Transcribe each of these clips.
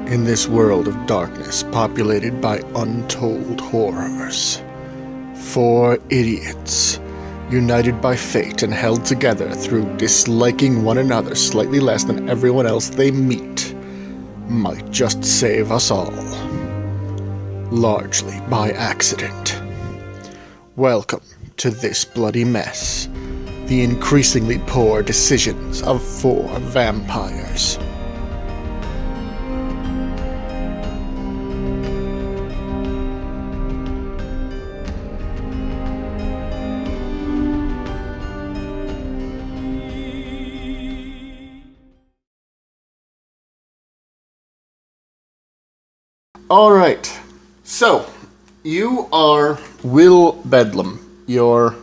in this world of darkness populated by untold horrors. 4 idiots, united by fate and held together through disliking one another slightly less than everyone else they meet, might just save us all. Largely by accident. Welcome to This Bloody Mess, the increasingly poor decisions of 4 vampires. Alright, so, you are Will Bedlam. You're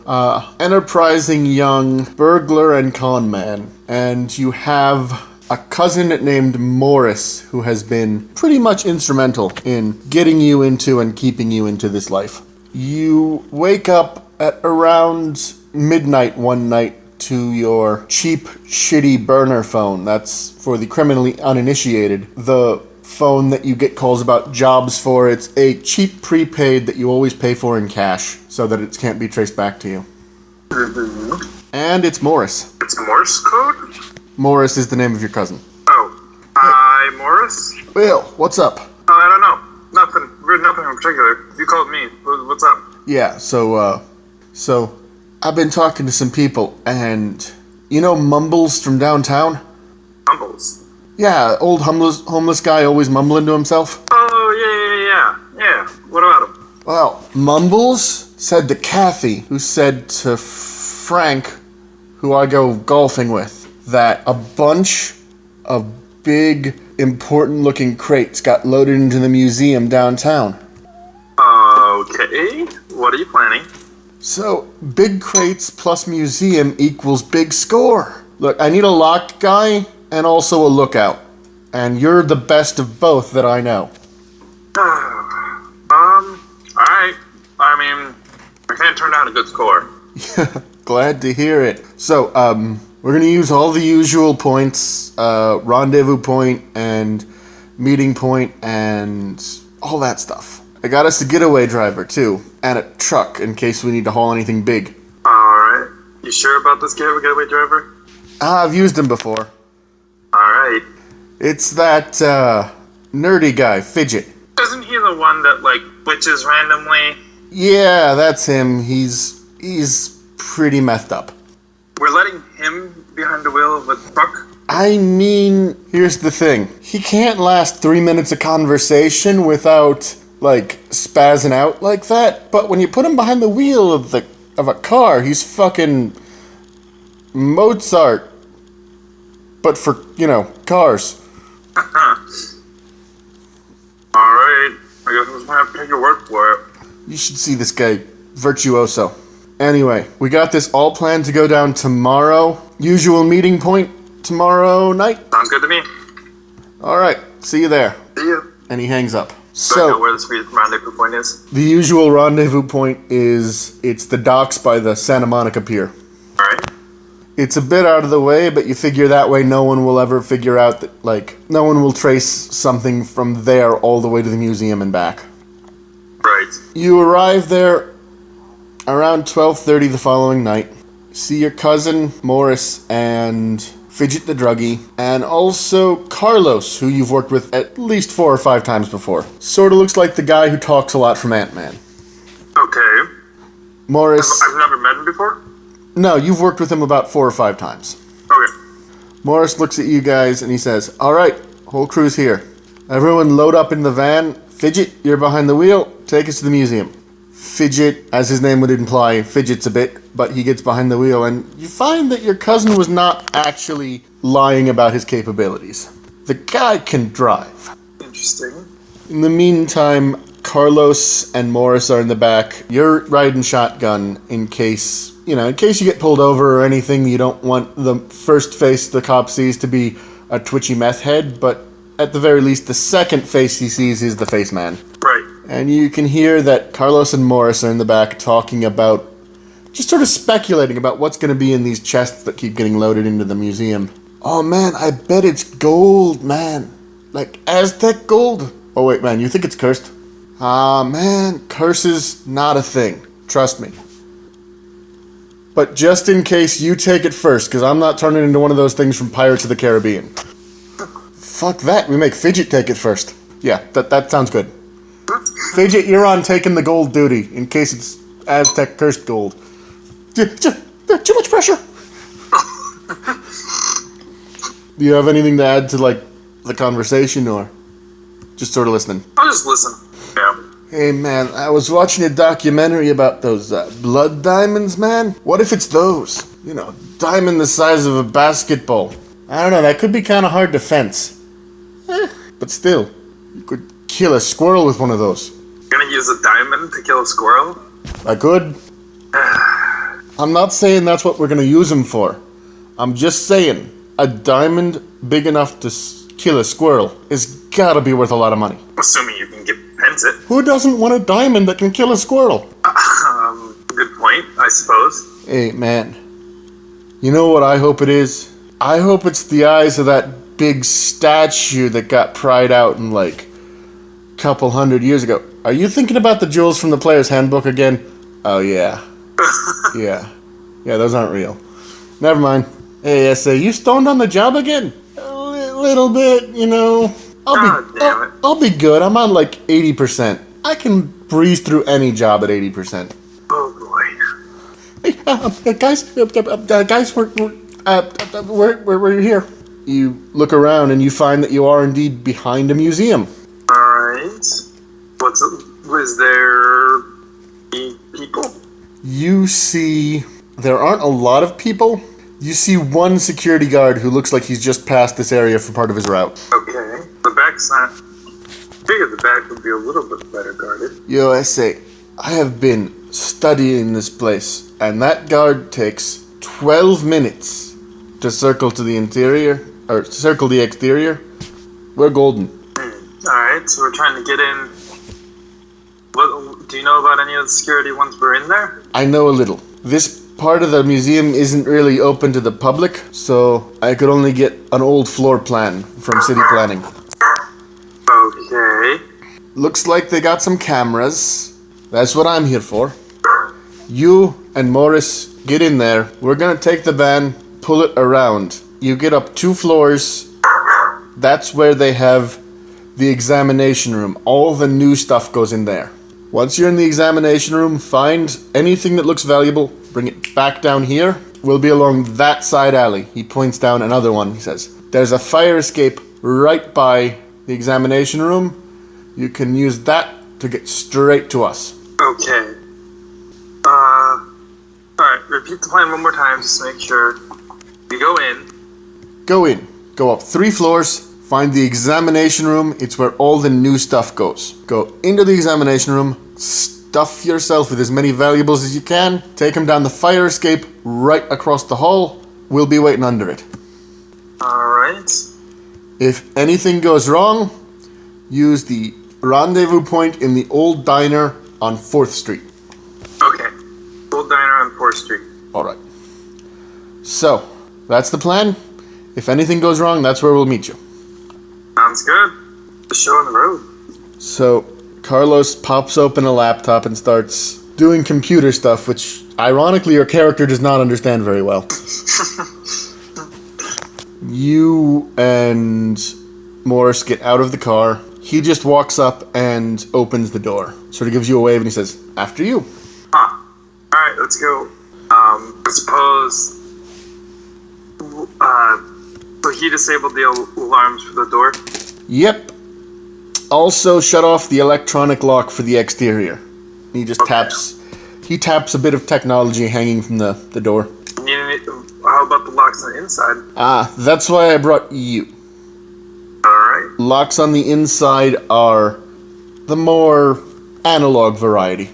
enterprising young burglar and con man, and you have a cousin named Morris who has been pretty much instrumental in getting you into and keeping you into this life. You wake up at around midnight one night to your cheap, shitty burner phone. That's for the criminally uninitiated. The phone that you get calls about jobs for. It's a cheap prepaid that you always pay for in cash so that it can't be traced back to you. And it's Morris. It's Morse code? Morris is the name of your cousin. Oh. Hi, Morris? Will, what's up? I don't know. Nothing in particular. You called me. What's up? Yeah, so I've been talking to some people, and you know Mumbles from downtown? Mumbles? Yeah, old homeless guy always mumbling to himself. Oh, yeah. What about him? Well, Mumbles said to Kathy, who said to Frank, who I go golfing with, that a bunch of big, important-looking crates got loaded into the museum downtown. Okay. What are you planning? So, big crates plus museum equals big score. Look, I need a lock guy and also a lookout. And you're the best of both that I know. Alright. I mean, I can't turn down a good score. Glad to hear it. So, we're gonna use all the usual points, rendezvous point and meeting point and all that stuff. I got us a getaway driver, too, and a truck in case we need to haul anything big. Alright. You sure about this getaway driver? I've used him before. Alright. It's that, nerdy guy, Fidget. Isn't he the one that, glitches randomly? Yeah, that's him. He's pretty messed up. We're letting him behind the wheel of a truck? I mean, here's the thing. He can't last 3 minutes of conversation without, spazzing out like that. But when you put him behind the wheel of a car, he's fucking Mozart. But for, cars. Alright, I guess I'm just gonna have to take your word for it. You should see this guy, virtuoso. Anyway, we got this all planned to go down tomorrow. Usual meeting point tomorrow night. Sounds good to me. Alright, see you there. See ya. And he hangs up. Do I So, know where the sweet rendezvous point is? the usual rendezvous point it's the docks by the Santa Monica Pier. Alright. It's a bit out of the way, but you figure that way no one will ever figure out that, no one will trace something from there all the way to the museum and back. Right. You arrive there around 12:30 the following night. See your cousin, Morris, and Fidget the druggie, and also Carlos, who you've worked with at least 4 or 5 times before. Sorta looks like the guy who talks a lot from Ant-Man. Okay. Morris... I've never met him before? No, you've worked with him about 4 or 5 times. Okay. Morris looks at you guys and he says, "Alright, whole crew's here. Everyone load up in the van. Fidget, you're behind the wheel. Take us to the museum." Fidget, as his name would imply, fidgets a bit, but he gets behind the wheel, and you find that your cousin was not actually lying about his capabilities. The guy can drive. Interesting. In the meantime, Carlos and Morris are in the back. You're riding shotgun in case you get pulled over or anything. You don't want the first face the cop sees to be a twitchy meth head, but at the very least, the second face he sees is the face man. Right. And you can hear that Carlos and Morris are in the back talking about, just sort of speculating about what's going to be in these chests that keep getting loaded into the museum. Oh man, I bet it's gold, man. like Aztec gold. Oh wait, man, you think it's cursed? Ah, man, curse is not a thing. Trust me. But just in case, you take it first, because I'm not turning into one of those things from Pirates of the Caribbean. Fuck that, we make Fidget take it first. Yeah, that sounds good. Fidget, you're on taking the gold duty, in case it's Aztec cursed gold. Too much pressure! Do you have anything to add to, like, the conversation, or just sort of listening? I'll just listen. Yeah. Hey, man, I was watching a documentary about those blood diamonds, man. What if it's those? You know, diamond the size of a basketball. I don't know, that could be kind of hard to fence. But still, you could kill a squirrel with one of those. You're gonna use a diamond to kill a squirrel? I could. I'm not saying that's what we're gonna use them for. I'm just saying, a diamond big enough to kill a squirrel is gotta be worth a lot of money. Assuming you can fence it. Who doesn't want a diamond that can kill a squirrel? Good point, I suppose. Hey, man. You know what I hope it is? I hope it's the eyes of that big statue that got pried out in, like, a couple 100 years ago. Are you thinking about the jewels from the Player's Handbook again? Oh, yeah. Yeah, those aren't real. Never mind. Hey, S.A., you stoned on the job again? A little bit, you know. I'll be good. I'm on like 80%. I can breeze through any job at 80%. Oh boy. Hey, guys, we're here. You look around and you find that you are indeed behind a museum. All right. Was there any people? You see, there aren't a lot of people. You see one security guard who looks like he's just passed this area for part of his route. Okay. The back's not... I figured the back would be a little bit better guarded. Yo, S.A., I have been studying this place, and that guard takes 12 minutes to circle to the interior, or circle the exterior. We're golden. Alright, so we're trying to get in. Do you know about any of the security once we're in there? I know a little. This part of the museum isn't really open to the public, so I could only get an old floor plan from city planning. Okay. Looks like they got some cameras. That's what I'm here for. You and Morris get in there. We're gonna take the van, pull it around. You get up 2 floors. That's where they have the examination room. All the new stuff goes in there. Once you're in the examination room, find anything that looks valuable, bring it back down here. We'll be along that side alley. He points down another one. He says, there's a fire escape right by the examination room. You can use that to get straight to us. Okay. Alright, repeat the plan one more time just to make sure. We go in. Go in. Go up 3 floors. Find the examination room. It's where all the new stuff goes. Go into the examination room. Stuff yourself with as many valuables as you can. Take them down the fire escape right across the hall. We'll be waiting under it. Alright. If anything goes wrong, use the rendezvous point in the old diner on 4th Street. Okay. Old diner on 4th Street. Alright. So, that's the plan. If anything goes wrong, that's where we'll meet you. Sounds good. The show on the road. So, Carlos pops open a laptop and starts doing computer stuff, which, ironically, your character does not understand very well. You and Morris get out of the car. He just walks up and opens the door. Sort of gives you a wave and he says, after you. Alright, let's go. I suppose... so he disabled the alarms for the door? Yep. Also shut off the electronic lock for the exterior. He just taps a bit of technology hanging from the door. How about the locks on the inside? That's why I brought you. Alright. Locks on the inside are the more analog variety.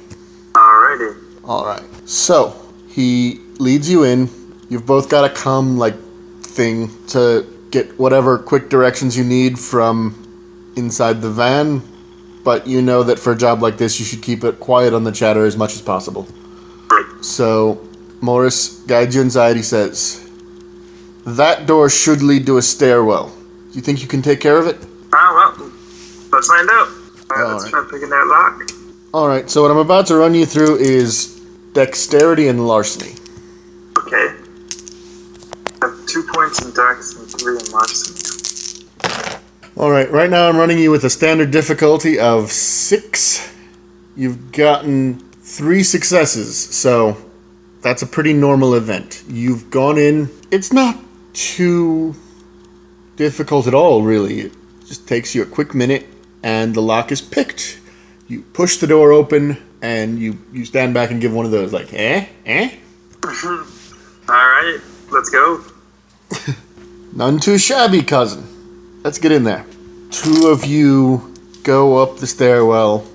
Alrighty. Alright. So, he leads you in. You've both got a thing to get whatever quick directions you need from inside the van, but you know that for a job like this, you should keep it quiet on the chatter as much as possible. So, Morris guides you inside. He says, that door should lead to a stairwell. Do you think you can take care of it? Well, Let's find out. Let's try picking that lock. Alright, so what I'm about to run you through is dexterity and larceny. Okay. I have 2 points in dex and 3 in larceny. Alright, right now I'm running you with a standard difficulty of 6. You've gotten 3 successes, so that's a pretty normal event. You've gone in. It's not too difficult at all, really. It just takes you a quick minute, and the lock is picked. You push the door open, and you stand back and give one of those, like, eh? Alright, let's go. None too shabby, cousin. Let's get in there. 2 of you go up the stairwell,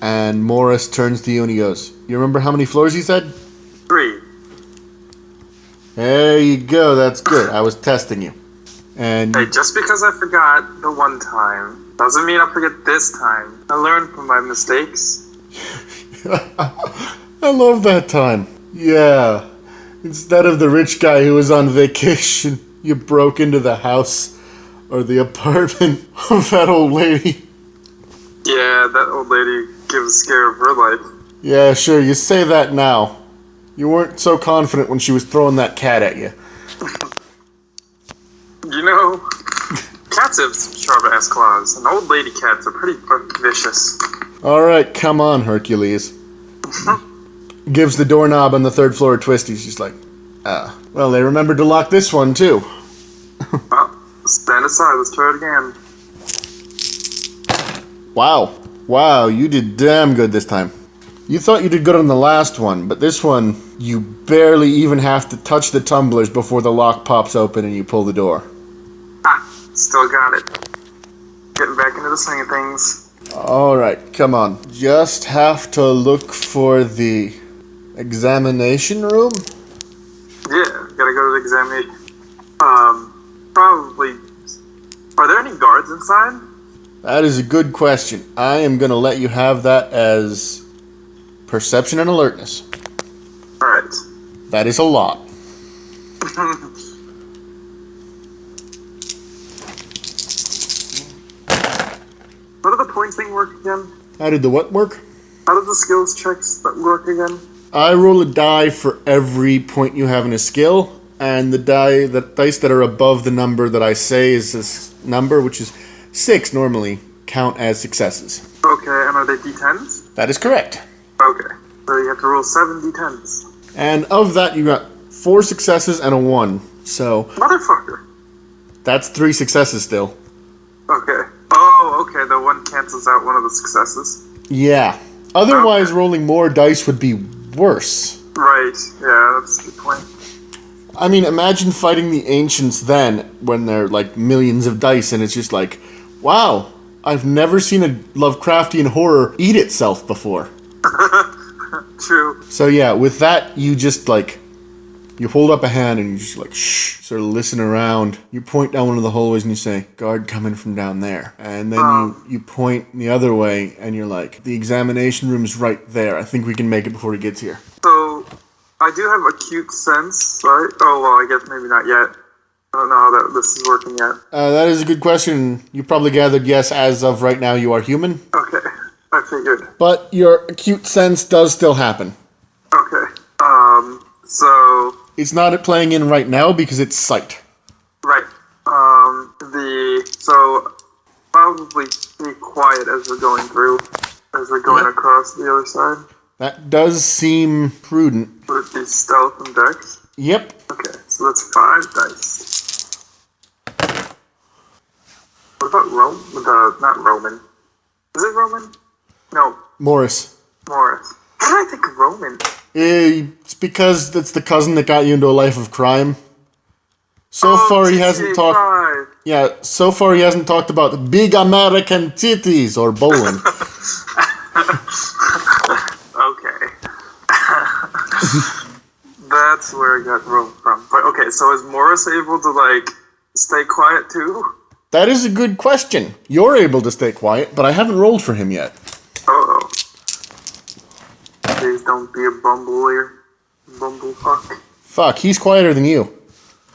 and Morris turns to you and he goes, you remember how many floors he said? 3. There you go, that's good. I was testing you. And Hey, just because I forgot the one time doesn't mean I'll forget this time. I learned from my mistakes. I love that time. Yeah. Instead of the rich guy who was on vacation, you broke into the house or the apartment of that old lady. Yeah, that old lady gives a scare of her life. Yeah, sure, you say that now. You weren't so confident when she was throwing that cat at you. You know, cats have some sharp-ass claws, and old lady cats are pretty vicious. Alright, come on, Hercules. Gives the doorknob on the 3rd floor a twist. He's just like, well, they remembered to lock this one, too. Well, stand aside, let's try it again. Wow, you did damn good this time. You thought you did good on the last one, but this one, you barely even have to touch the tumblers before the lock pops open and you pull the door. Still got it. Getting back into the swing of things. Alright, come on. Just have to look for the examination room? Yeah, gotta go to the examination. Probably. Are there any guards inside? That is a good question. I am going to let you have that as perception and alertness. Alright. That is a lot. How did the point thing work again? How did the what work? How did the skills checks work again? I roll a die for every point you have in a skill, and the dice that are above the number that I say is this number, which is 6 normally, count as successes. Okay, and are they d10s? That is correct. Okay, so you have to roll 7 d10s. And of that, you got 4 successes and a 1. So Motherfucker. that's 3 successes still. Okay. Oh, okay, the one cancels out one of the successes. Yeah. Otherwise, rolling more dice would be worse. Right, yeah, that's a good point. I mean, imagine fighting the ancients then, when they're like millions of dice, and it's just like, wow, I've never seen a Lovecraftian horror eat itself before. True. So yeah, with that, you just like, you hold up a hand and you just like, shh, sort of listen around. You point down one of the hallways and you say, guard coming from down there. And then you point the other way and you're like, the examination room's right there. I think we can make it before he gets here. So, I do have acute sense, right? Oh, well, I guess maybe not yet. I don't know how this is working yet. That is a good question. You probably gathered yes, as of right now you are human. Okay, I figured. But your acute sense does still happen. Okay, so... It's not playing in right now because it's sight. Right. So, probably be quiet as we're going through, as we're going across the other side. That does seem prudent. Would it be stealth and dex? Yep. Okay, so that's 5 dice. What about not Roman. Is it Roman? No, Morris. Morris. How did I think of Roman? It's because that's the cousin that got you into a life of crime. So far he hasn't talked. Yeah, so far he hasn't talked about big American titties or bowling. Okay. That's where I got Rome from. But okay, so is Morris able to stay quiet too? That is a good question. You're able to stay quiet, but I haven't rolled for him yet. Uh-oh. Please don't be a bumblefuck. Fuck, he's quieter than you.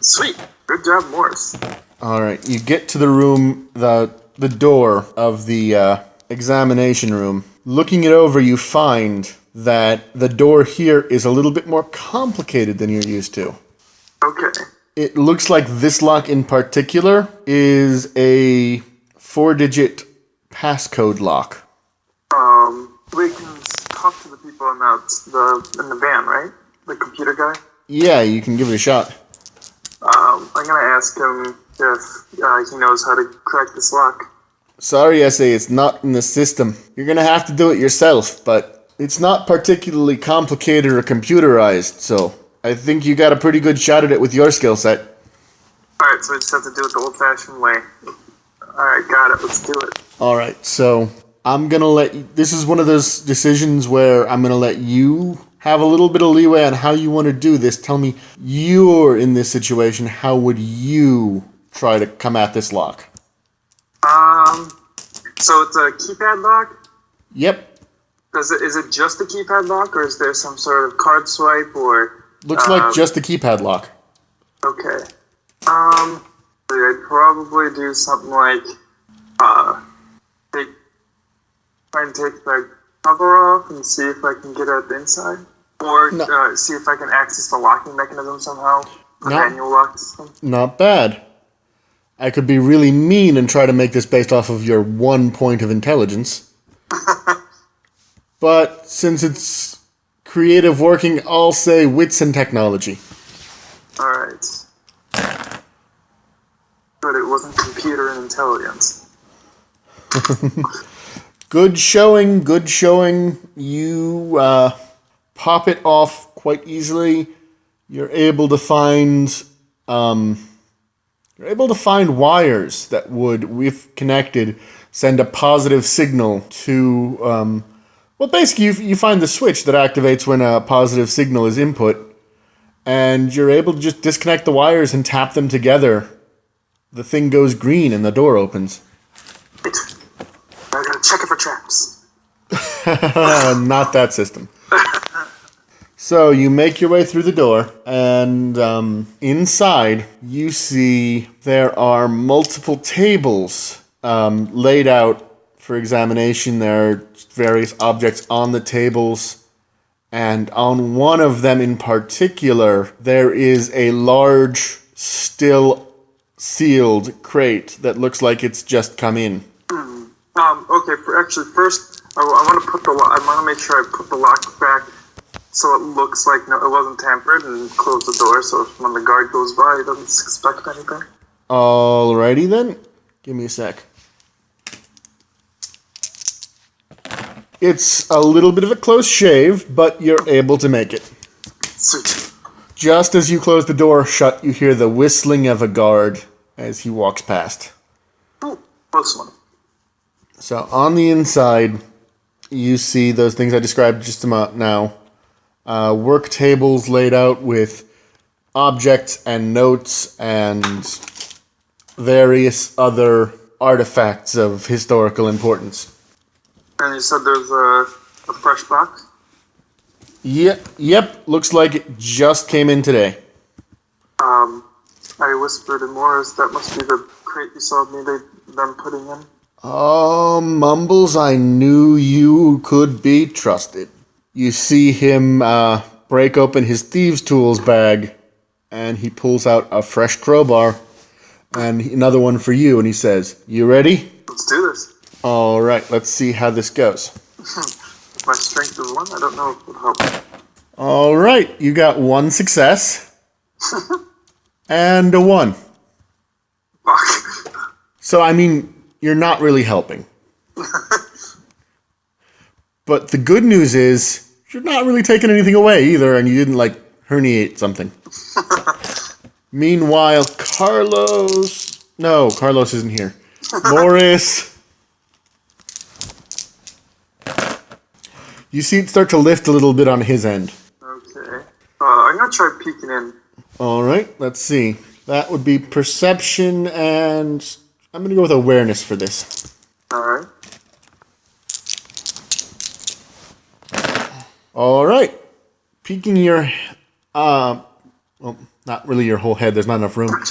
Sweet. Good job, Morris. Alright, you get to the room. The the door of the examination room. Looking it over, you find that the door here is a little bit more complicated than you're used to. Okay. It looks like this lock in particular is a 4-digit passcode lock. We can talk to the people in the van, right? The computer guy? Yeah, you can give it a shot. I'm gonna ask him if he knows how to crack this lock. Sorry, Essay, it's not in the system. You're gonna have to do it yourself, but it's not particularly complicated or computerized, so I think you got a pretty good shot at it with your skill set. Alright, so we just have to do it the old-fashioned way. Alright, got it. Let's do it. Alright, so I'm gonna let you... This is one of those decisions where I'm gonna let you have a little bit of leeway on how you want to do this. Tell me, you're in this situation, how would you try to come at this lock? So it's a keypad lock? Yep. Is it just a keypad lock, or is there some sort of card swipe, or... Looks like just a keypad lock. Okay. I'd probably do something like, try and take the cover off and see if I can get out the inside. Or see if I can access the locking mechanism somehow. The manual lock system. Not bad. I could be really mean and try to make this based off of your 1 point of intelligence. But since it's creative working, I'll say wits and technology. Alright. But it wasn't computer and intelligence. Good showing, good showing. You pop it off quite easily. You're able to find wires that would, if connected, send a positive signal to well, basically you find the switch that activates when a positive signal is input, and you're able to just disconnect the wires and tap them together. The thing goes green and the door opens. I gotta check it for traps. Not that system. So you make your way through the door, and inside you see there are multiple tables laid out for examination. There are various objects on the tables, and on one of them in particular, there is a large, still sealed crate that looks like it's just come in. Okay. First, I want to make sure I put the lock back so it looks like it wasn't tampered, and close the door so when the guard goes by, he doesn't expect anything. Alrighty then. Give me a sec. It's a little bit of a close shave, but you're able to make it. Sweet. Just as you close the door shut, you hear the whistling of a guard as he walks past. Oh, close one. So on the inside, you see those things I described just a moment now. Work tables laid out with objects and notes and various other artifacts of historical importance. And you said there's a fresh box? Yep. Looks like it just came in today. I whispered in Morris, that must be the crate you saw them putting in. Oh, Mumbles, I knew you could be trusted. You see him break open his thieves' tools bag, and he pulls out a fresh crowbar and another one for you, and he says, "You ready?" Let's do this. All right, let's see how this goes. My strength is 1. I don't know if it would help. All right, you got 1 success and a 1. Fuck. So, I mean, you're not really helping. But the good news is, you're not really taking anything away either, and you didn't, herniate something. Meanwhile, Carlos... No, Carlos isn't here. Morris... You see it start to lift a little bit on his end. Okay. I'm going to try peeking in. All right, let's see. That would be perception, and I'm going to go with awareness for this. All right. All right. Peeking your, well, not really your whole head. There's not enough room.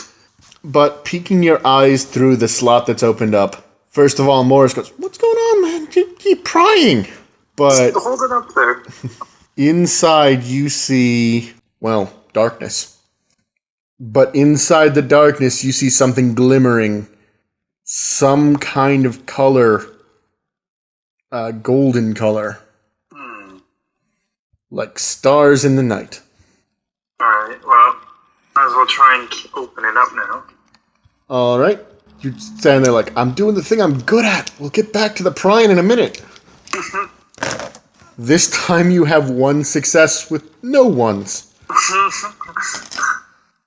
But peeking your eyes through the slot that's opened up, First of all, Morris goes, "What's going on, man? Keep prying." But Just hold it up there. inside you see, well, darkness. But inside the darkness you see something glimmering. Some kind of color. Golden color. Like stars in the night. Alright, well, might as well try and open it up now. Alright. You stand there like, I'm doing the thing I'm good at. We'll get back to the prying in a minute. This time you have one success with no ones.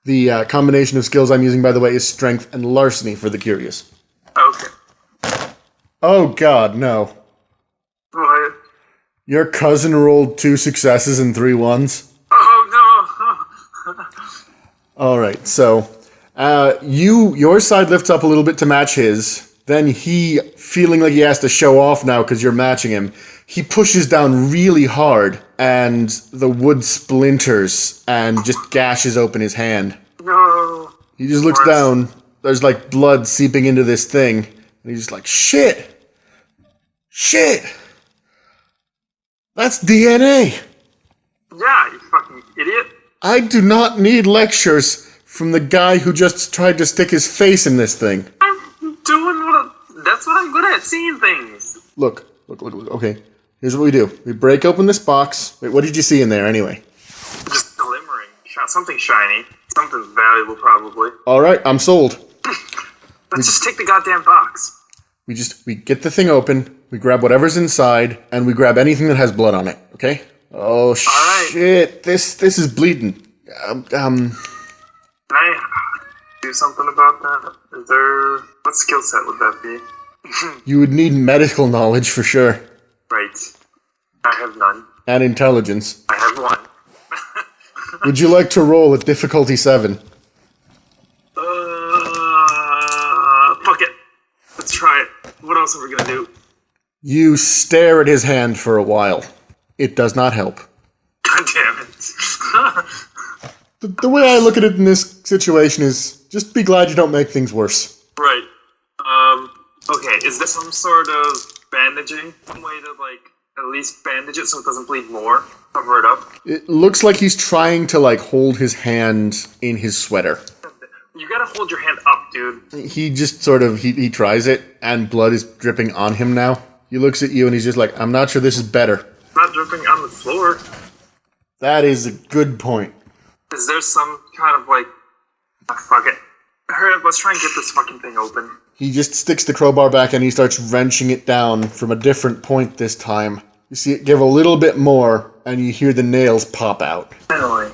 The combination of skills I'm using, by the way, is strength and larceny for the curious. Okay. Oh god, no. What? Your cousin rolled 2 successes and 3 ones. Oh no! Alright, so your side lifts up a little bit to match his. Then he, feeling like he has to show off now because you're matching him, he pushes down really hard and the wood splinters and just gashes open his hand. No. He just looks down. There's like blood seeping into this thing. And he's just like, shit! Shit! That's DNA! Yeah, you fucking idiot. I do not need lectures from the guy who just tried to stick his face in this thing. I'm doing that's what I'm good at, seeing things. Look. Okay, here's what we do. We break open this box. Wait, what did you see in there anyway? Just glimmering. Something shiny. Something valuable, probably. Alright, I'm sold. Let's just take the goddamn box. We get the thing open, we grab whatever's inside, and we grab anything that has blood on it, okay? Oh, shit. This is bleeding. Can I do something about that? Is there... What skill set would that be? You would need medical knowledge for sure. Right. I have none. And intelligence. I have one. Would you like to roll at difficulty 7? Fuck it. Let's try it. What else are we gonna do? You stare at his hand for a while. It does not help. God damn it. The way I look at it in this situation is just be glad you don't make things worse. Right. Okay, is there some sort of bandaging? Some way to, like, at least bandage it so it doesn't bleed more? Cover it up? It looks like he's trying to, like, hold his hand in his sweater. You gotta hold your hand up, dude. He just sort of, he tries it, and blood is dripping on him now. He looks at you and he's just like, I'm not sure this is better. It's not dripping on the floor. That is a good point. Is there some kind of, like... fuck it. Hurry up, let's try and get this fucking thing open. He just sticks the crowbar back and he starts wrenching it down from a different point this time. You see it give a little bit more, and you hear the nails pop out. Finally.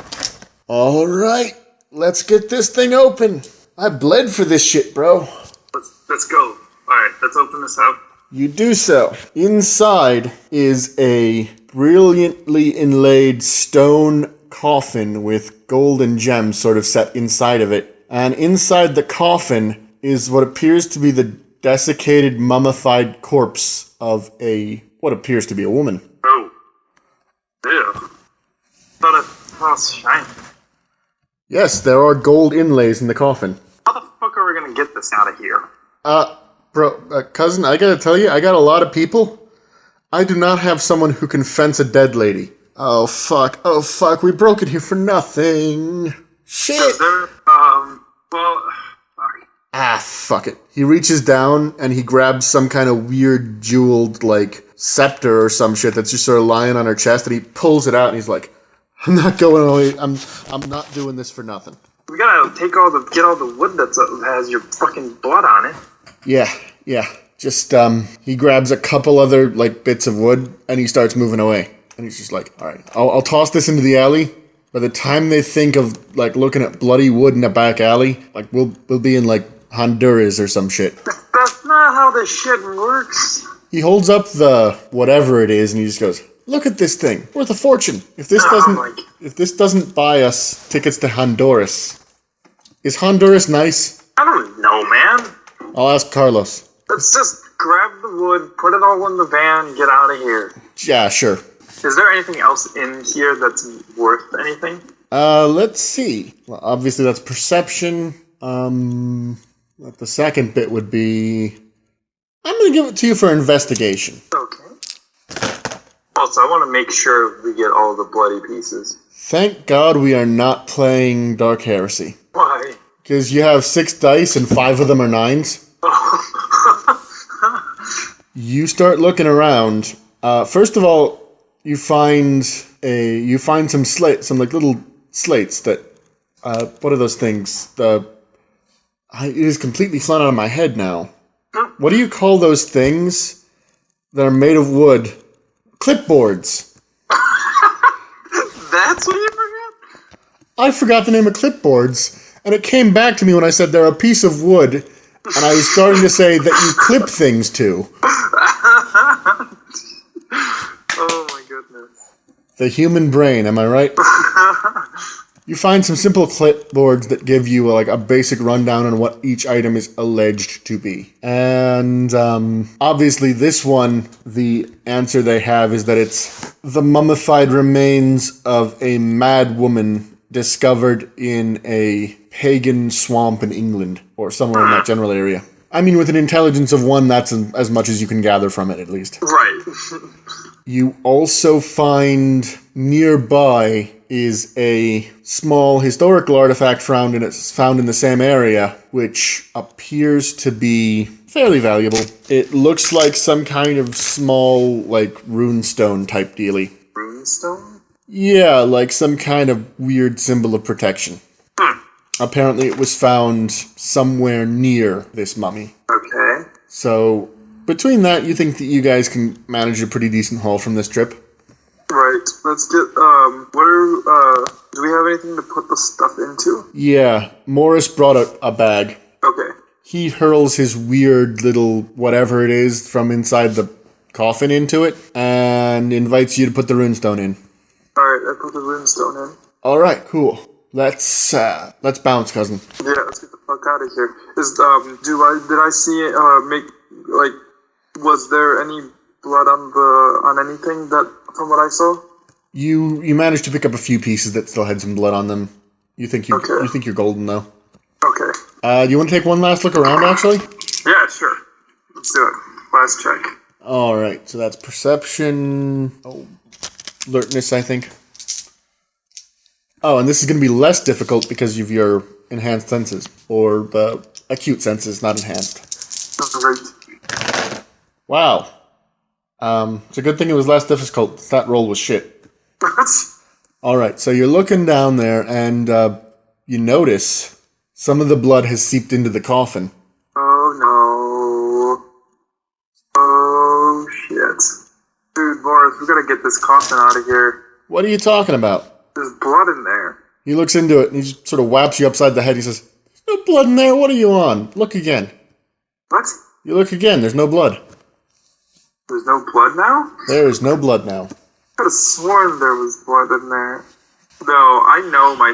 Alright, let's get this thing open. I bled for this shit, bro. Let's go. Alright, let's open this up. You do so. Inside is a brilliantly inlaid stone coffin with gold and gems sort of set inside of it. And inside the coffin is what appears to be the desiccated, mummified corpse of what appears to be a woman. Oh. Ew. Thought it was shiny. Yes, there are gold inlays in the coffin. How the fuck are we gonna get this out of here? Cousin, I gotta tell you, I got a lot of people. I do not have someone who can fence a dead lady. Oh fuck, we broke it here for nothing. Shit! Is there, well, fuck. Fuck it. He reaches down and he grabs some kind of weird jeweled, like, scepter or some shit that's just sort of lying on her chest, and he pulls it out and he's like, I'm not going away, I'm not doing this for nothing. We gotta get all the wood that has your fucking blood on it. Yeah. Just, he grabs a couple other, like, bits of wood, and he starts moving away. And he's just like, alright, I'll toss this into the alley. By the time they think of, like, looking at bloody wood in a back alley, like, we'll be in, like, Honduras or some shit. That's not how this shit works. He holds up the whatever it is, and he just goes, look at this thing. Worth a fortune. If this doesn't buy us tickets to Honduras. Is Honduras nice? I don't know, man. I'll ask Carlos. Let's just grab the wood, put it all in the van, get out of here. Yeah, sure. Is there anything else in here that's worth anything? Let's see. Well, obviously that's perception. The second bit would be... I'm going to give it to you for investigation. Okay. Also, I want to make sure we get all the bloody pieces. Thank God we are not playing Dark Heresy. Why? Because you have 6 dice and 5 of them are 9s. You start looking around. First of all, you find some slates, some like little slates that. What are those things? It is completely flown out of my head now. What do you call those things that are made of wood? Clipboards. That's what you forgot? I forgot the name of clipboards, and it came back to me when I said they're a piece of wood, and I was starting to say that you clip things to. Oh my goodness. The human brain, am I right? You find some simple clipboards that give you like a basic rundown on what each item is alleged to be. And obviously this one, the answer they have is that it's the mummified remains of a mad woman discovered in a pagan swamp in England, or somewhere in that general area. I mean, with an intelligence of 1, that's as much as you can gather from it, at least. Right. You also find nearby is a small historical artifact found in the same area, which appears to be fairly valuable. It looks like some kind of small, like, runestone type dealy. Runestone? Yeah, like some kind of weird symbol of protection. Apparently it was found somewhere near this mummy. Okay. So, between that, you think that you guys can manage a pretty decent haul from this trip? Right. Let's get, do we have anything to put the stuff into? Yeah, Morris brought a bag. Okay. He hurls his weird little whatever it is from inside the coffin into it, and invites you to put the runestone in. Alright, I put the runestone in. Alright, cool. Let's bounce, cousin. Yeah, let's get the fuck out of here. Did I see, was there any blood on anything from what I saw? You managed to pick up a few pieces that still had some blood on them. You think you're golden though. Okay. Do you want to take one last look around actually? Yeah, sure. Let's do it. Last check. Alright, so that's perception, alertness, I think. Oh, and this is going to be less difficult because of your enhanced senses. Or acute senses, not enhanced. Right. Wow. It's a good thing it was less difficult. That roll was shit. Alright, so you're looking down there and you notice some of the blood has seeped into the coffin. Oh no. Oh shit. Dude, Boris, we gotta get this coffin out of here. What are you talking about? There's blood in there. He looks into it and he just sort of whaps you upside the head. He says, "There's no blood in there. What are you on? Look again." What? You look again. There's no blood. There's no blood now? There is no blood now. I could have sworn there was blood in there. No, I know my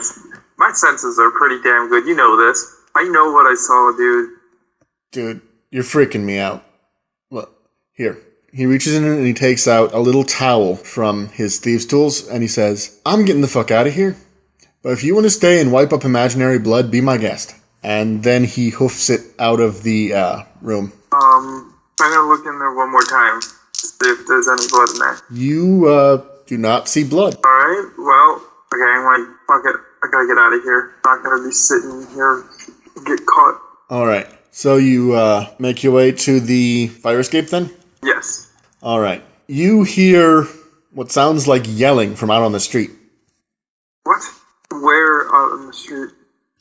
senses are pretty damn good. You know this. I know what I saw, dude. Dude, you're freaking me out. Look, here. He reaches in and he takes out a little towel from his thieves' tools and he says, "I'm getting the fuck out of here. But if you want to stay and wipe up imaginary blood, be my guest." And then he hoofs it out of the room. I'm gonna look in there one more time to see if there's any blood in there. You do not see blood. Alright, well, okay, I'm like, fuck it. I gotta get out of here. I'm not gonna be sitting here and get caught. Alright, so you make your way to the fire escape then? Yes. Alright. You hear what sounds like yelling from out on the street. What? Where on the street?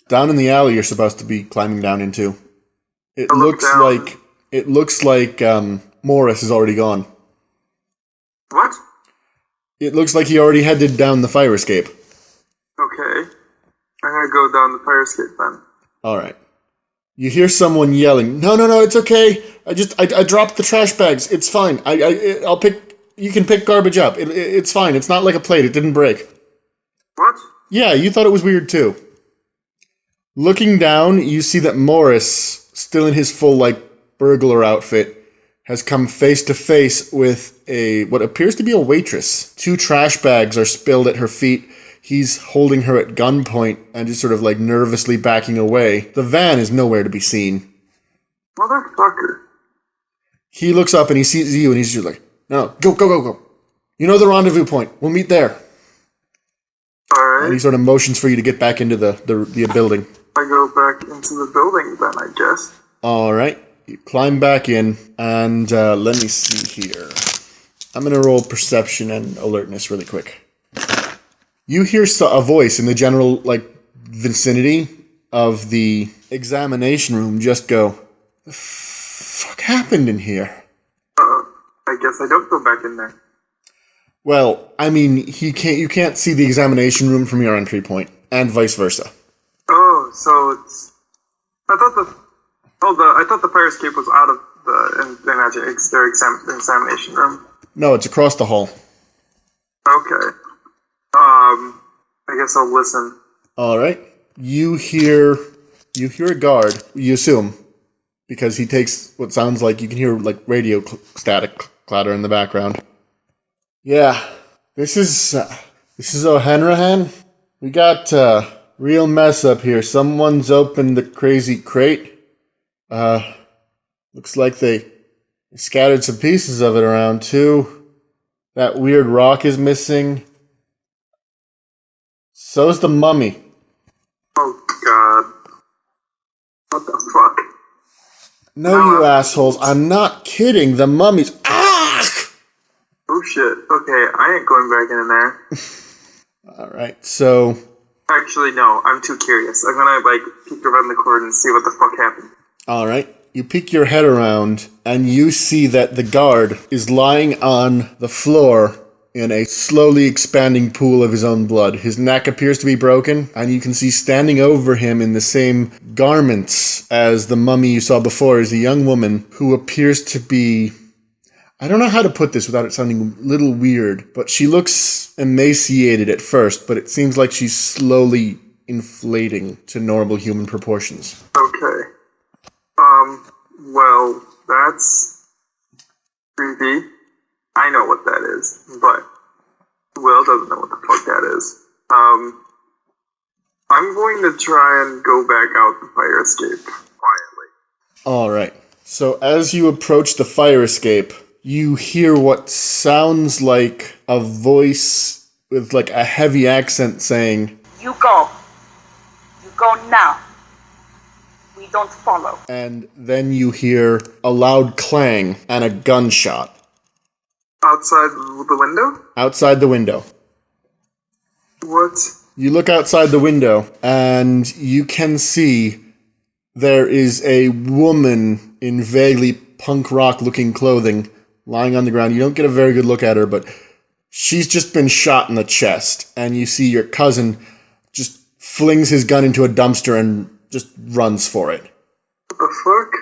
Down in the alley you're supposed to be climbing down into. It looks like Morris is already gone. What? It looks like he already headed down the fire escape. Okay. I'm gonna go down the fire escape then. Alright. You hear someone yelling, No, it's okay. I dropped the trash bags. It's fine. I'll pick, you can pick garbage up. It's fine. It's not like a plate. It didn't break." What? Yeah, you thought it was weird too. Looking down, you see that Morris, still in his full, burglar outfit, has come face to face with what appears to be a waitress. 2 trash bags are spilled at her feet. He's holding her at gunpoint and just sort of nervously backing away. The van is nowhere to be seen. Motherfucker. He looks up and he sees you and he's just like, no, go. You know the rendezvous point. We'll meet there. Alright. And he sort of motions for you to get back into the building. I go back into the building then, I guess. Alright. You climb back in, and let me see here. I'm going to roll perception and alertness really quick. You hear a voice in the general, vicinity of the examination room just go, the fuck happened in here? I guess I don't go back in there. Well, I mean, you can't see the examination room from your entry point, and vice versa. Oh, so it's... I thought the fire escape was out of their examination room. No, it's across the hall. Okay. I guess I'll listen. Alright. You hear a guard, you assume, because he takes what sounds like, you can hear radio static clatter in the background. Yeah, this is O'Hanrahan. We got real mess up here. Someone's opened the crazy crate. Looks like they scattered some pieces of it around too. That weird rock is missing. So's the mummy. Oh God. What the fuck? No, you assholes. I'm not kidding. The mummy's... Ah! Oh shit. Okay, I ain't going back in there. Alright, so... Actually, no. I'm too curious. I'm gonna, peek around the corner and see what the fuck happened. Alright. You peek your head around, and you see that the guard is lying on the floor in a slowly expanding pool of his own blood. His neck appears to be broken, and you can see standing over him in the same garments as the mummy you saw before is a young woman who appears to be... I don't know how to put this without it sounding a little weird, but she looks emaciated at first, but it seems like she's slowly inflating to normal human proportions. Okay. Well, that's creepy. I know what that is, but Will doesn't know what the fuck that is. I'm going to try and go back out the fire escape quietly. Alright. So as you approach the fire escape, you hear what sounds like a voice with a heavy accent saying, You go. You go now. We don't follow. And then you hear a loud clang and a gunshot. Outside the window? Outside the window. What? You look outside the window, and you can see there is a woman in vaguely punk rock looking clothing lying on the ground. You don't get a very good look at her, but she's just been shot in the chest, and you see your cousin just flings his gun into a dumpster and just runs for it. What the fuck?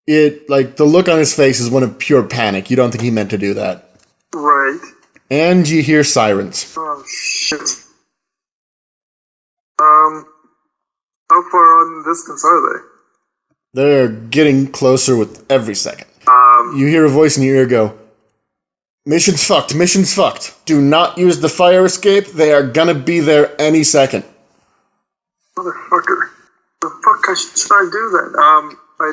The look on his face is one of pure panic. You don't think he meant to do that. Right. And you hear sirens. Oh, shit. How far on distance are they? They're getting closer with every second. You hear a voice in your ear go, Mission's fucked, mission's fucked. Do not use the fire escape. They are gonna be there any second. Motherfucker. The fuck should I do then? I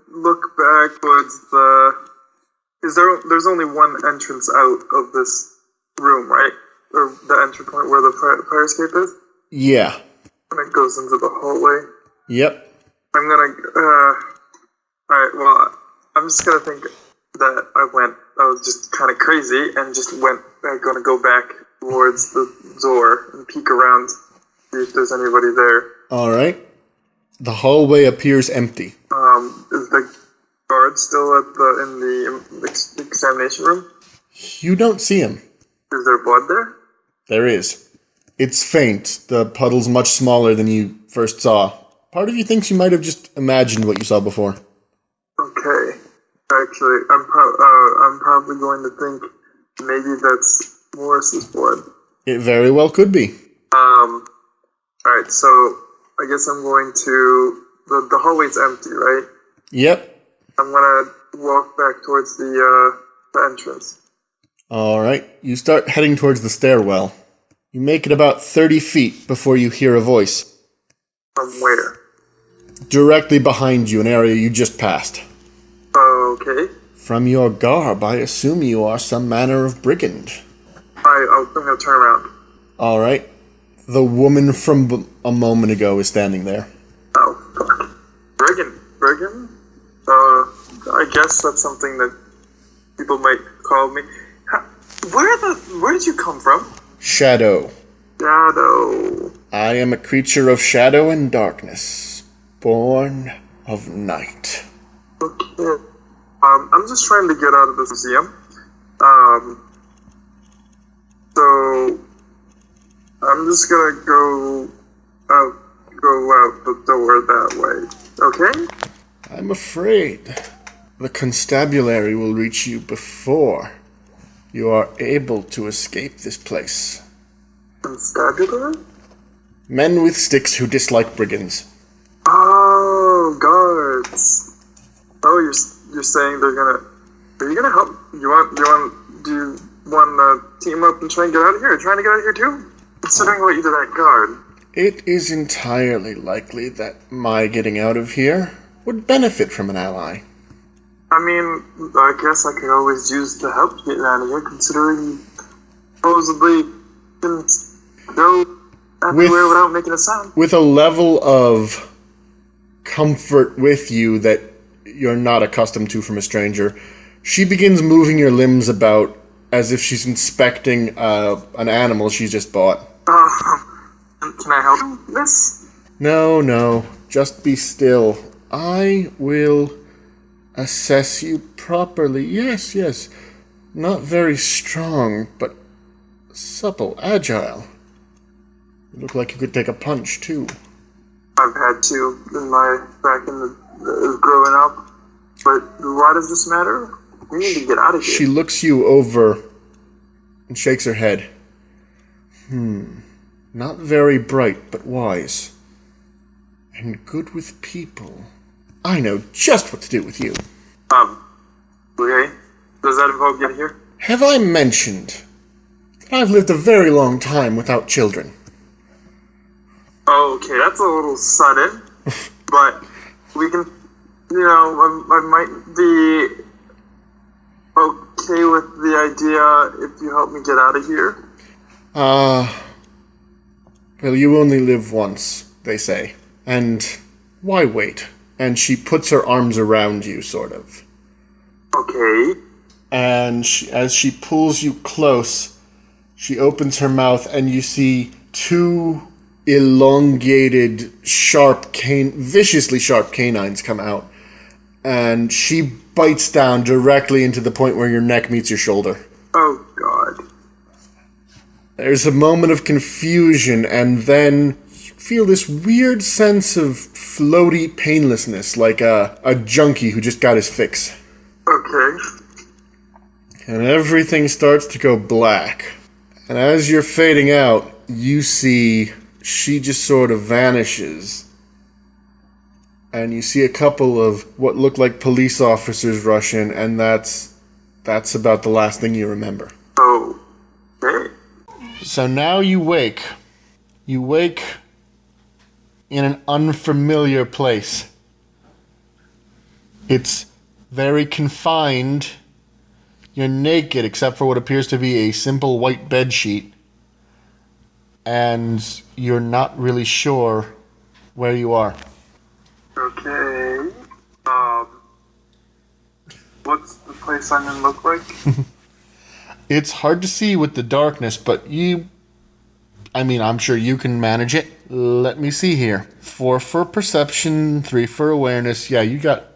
look back towards there's only one entrance out of this room, right? Or the entry point where the fire escape is? Yeah. And it goes into the hallway. Yep. I'm gonna, alright, well, I'm just gonna think that I was just kind of crazy and just gonna go back towards the door and peek around, see if there's anybody there. Alright. The hallway appears empty. Is the guard still in the examination room? You don't see him. Is there blood there? There is. It's faint. The puddle's much smaller than you first saw. Part of you thinks you might have just imagined what you saw before. Okay. Actually, I'm probably going to think maybe that's Morris's blood. It very well could be. Alright, so I guess I'm going to... The hallway's empty, right? Yep. I'm gonna walk back towards the entrance. Alright. You start heading towards the stairwell. You make it about 30 feet before you hear a voice. From where? Directly behind you, an area you just passed. Okay. From your garb, I assume you are some manner of brigand. I'm gonna turn around. All right. The woman from a moment ago is standing there. Oh, fuck. Brigand? I guess that's something that people might call me. Where did you come from? Shadow. Shadow. I am a creature of shadow and darkness, born of night. Okay. I'm just trying to get out of this museum. So I'm just gonna go out the door that way. Okay? I'm afraid the constabulary will reach you before you are able to escape this place. Constabulary? Men with sticks who dislike brigands. Oh, guards. Oh, you're saying they're gonna? Are you gonna help? Do you want to team up and try and get out of here? Trying to get out of here too? Considering what you did to that guard. It is entirely likely that my getting out of here would benefit from an ally. I mean, I guess I could always use the help to get out of here, considering supposedly can go everywhere without making a sound. With a level of comfort with you that you're not accustomed to from a stranger, she begins moving your limbs about as if she's inspecting an animal she's just bought. Can I help you, miss? No, just be still. I will assess you properly. Yes. Not very strong, but supple, agile. You look like you could take a punch, too. I've had to back in the growing up. But why does this matter? We need to get out of here. She looks you over and shakes her head. Not very bright, but wise. And good with people. I know just what to do with you. Okay. Does that involve getting here? Have I mentioned that I've lived a very long time without children? Okay, that's a little sudden. But we can, I might be okay with the idea if you help me get out of here. Well, you only live once, they say. And why wait? And she puts her arms around you, sort of. Okay. And as she pulls you close, she opens her mouth and you see two elongated, viciously sharp canines come out. And she bites down directly into the point where your neck meets your shoulder. Oh, God. There's a moment of confusion, and then you feel this weird sense of floaty painlessness, like a junkie who just got his fix. Okay. And everything starts to go black. And as you're fading out, you see she just sort of vanishes. And you see a couple of what look like police officers rush in, and that's about the last thing you remember. Oh, okay. So now you wake. You wake in an unfamiliar place. It's very confined. You're naked except for what appears to be a simple white bed sheet. And you're not really sure where you are. Okay. What's the place I'm in look like? It's hard to see with the darkness, but I'm sure you can manage it. Let me see here. 4 for perception, 3 for awareness. Yeah, you got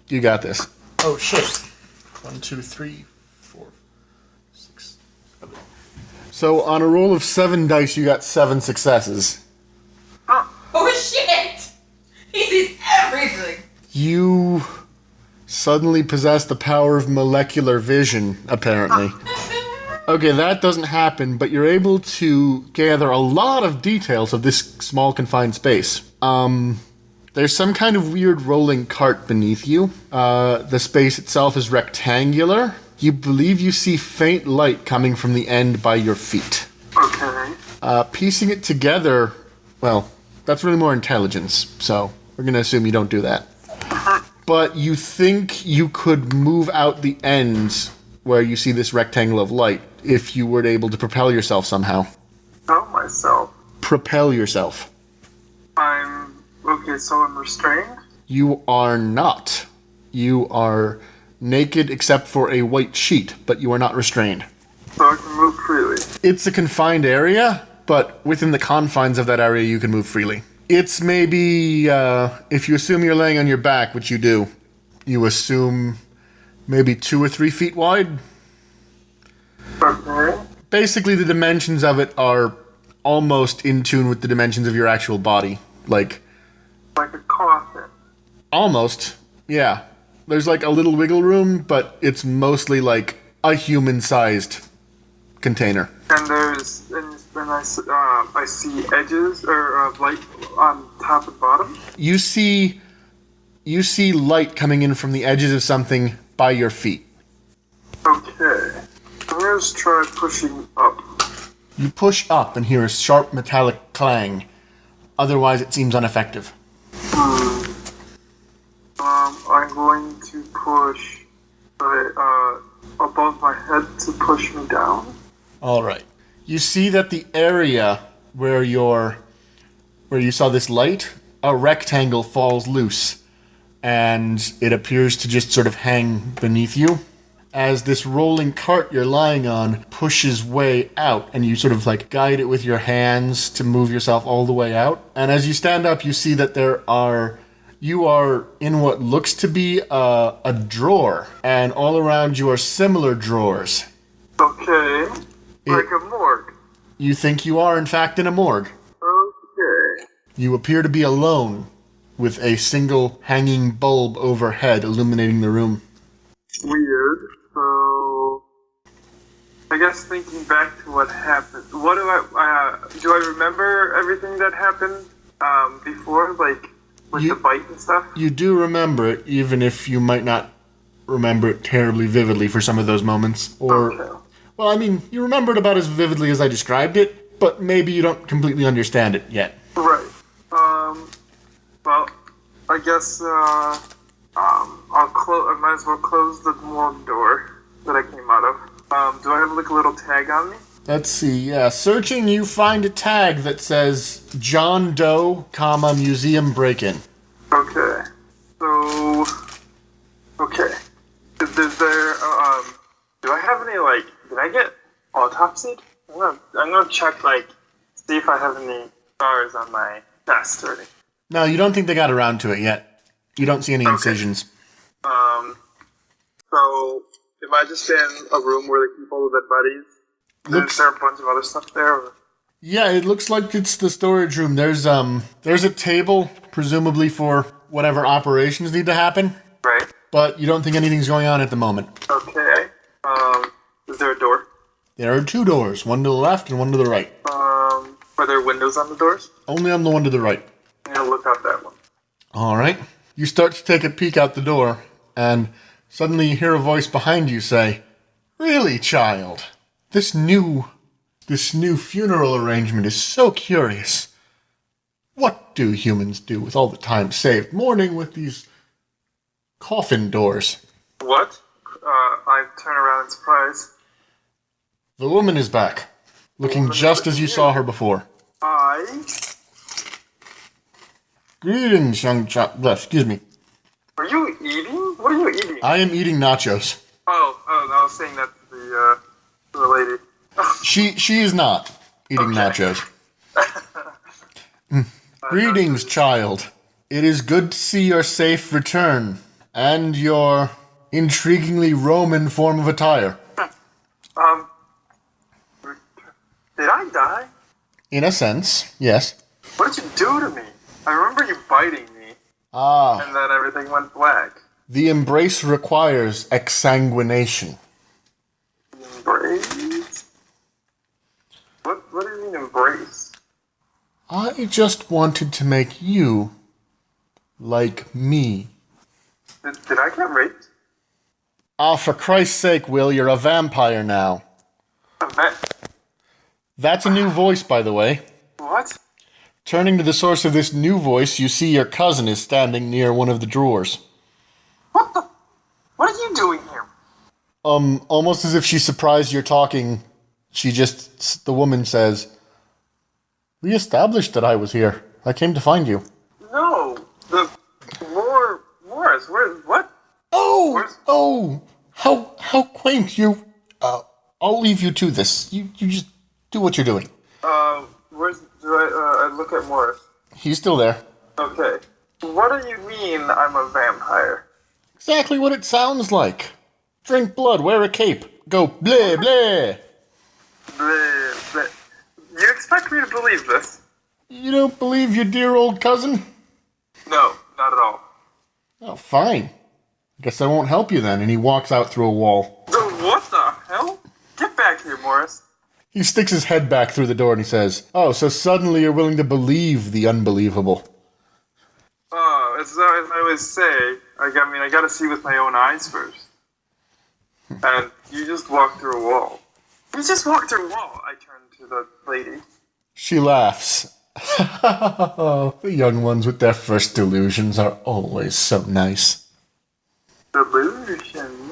this. Oh, shit. 1, 2, 3, 4, 6, 7. So on a roll of 7 dice, you got 7 successes. Oh shit! He sees everything! You suddenly possess the power of molecular vision, apparently. Okay, that doesn't happen, but you're able to gather a lot of details of this small confined space. There's some kind of weird rolling cart beneath you. The space itself is rectangular. You believe you see faint light coming from the end by your feet. Okay. Piecing it together, well, that's really more intelligence, so we're going to assume you don't do that. but you think you could move out the ends where you see this rectangle of light if you were able to propel yourself somehow. Tell myself. Propel yourself. Okay, so I'm restrained? You are not. You are naked except for a white sheet, but you are not restrained. So I can move freely. It's a confined area, but within the confines of that area you can move freely. It's maybe, if you assume you're laying on your back, which you do, you assume maybe 2 or 3 feet wide. Okay. Basically, the dimensions of it are almost in tune with the dimensions of your actual body. Like a coffin. Almost, yeah. There's like a little wiggle room, but it's mostly like a human-sized container. And I see edges or light on top and bottom. You see light coming in from the edges of something by your feet. Okay. Let's try pushing up. You push up and hear a sharp metallic clang. Otherwise, it seems ineffective. I'm going to push above my head to push me down. All right. You see that the area where you saw this light, a rectangle falls loose, and it appears to just sort of hang beneath you. As this rolling cart you're lying on pushes way out, and you sort of like guide it with your hands to move yourself all the way out. And as you stand up, you see that you are in what looks to be a drawer, and all around you are similar drawers. Okay. Like a morgue. You think you are, in fact, in a morgue. Okay. You appear to be alone, with a single hanging bulb overhead illuminating the room. Weird. So, I guess thinking back to what happened, do I remember everything that happened before, like with the bite and stuff? You do remember it, even if you might not remember it terribly vividly for some of those moments. Okay. Well, I mean, you remember it about as vividly as I described it, but maybe you don't completely understand it yet. Right. Well, I guess I might as well close the morgue door that I came out of. Do I have like a little tag on me? Let's see, yeah. Searching, you find a tag that says John Doe, museum break-in. Okay. So, okay. Is there, do I have any, like, did I get autopsied? I'm gonna check, like, see if I have any scars on my chest or anything. No, you don't think they got around to it yet. You don't see any incisions. So, am I just in a room where they keep all the dead bodies? Is there a bunch of other stuff there? Or? Yeah, it looks like it's the storage room. There's a table, presumably for whatever operations need to happen. Right. But you don't think anything's going on at the moment. Okay. Is there a door? There are 2 doors, one to the left and one to the right. Are there windows on the doors? Only on the one to the right. I'm gonna look out that one. All right. You start to take a peek out the door, and suddenly you hear a voice behind you say, "Really, child? This new funeral arrangement is so curious. What do humans do with all the time saved mourning with these coffin doors?" What? I turn around in surprise. The woman is back, looking just as you saw her before. Greetings, young child. Excuse me. Are you eating? What are you eating? I am eating nachos. Oh, I was saying that to the lady. She is not eating nachos. Greetings, child. It is good to see your safe return, and your intriguingly Roman form of attire. Did I die? In a sense, yes. What did you do to me? I remember you biting me. And then everything went black. The embrace requires exsanguination. Embrace? What do you mean embrace? I just wanted to make you like me. Did I get raped? For Christ's sake, Will, you're a vampire now. That's a new voice, by the way. What? Turning to the source of this new voice, you see your cousin is standing near one of the drawers. are you doing here? Almost as if she's surprised you're talking, the woman says, "We established that I was here. I came to find you." No, Morris, what? Oh, how quaint you. I'll leave you to this. You just do what you're doing. I look at Morris. He's still there. Okay. What do you mean I'm a vampire? Exactly what it sounds like. Drink blood, wear a cape, go bleh bleh. Bleh, bleh. You expect me to believe this? You don't believe your dear old cousin? No, not at all. Oh, fine. Guess I won't help you then. And he walks out through a wall. What the hell? Get back here, Morris. He sticks his head back through the door and he says, "Oh, so suddenly you're willing to believe the unbelievable." As I always say, I gotta see with my own eyes first. And you just walked through a wall. You just walked through a wall. I turned to the lady. She laughs. The young ones with their first delusions are always so nice. Delusions?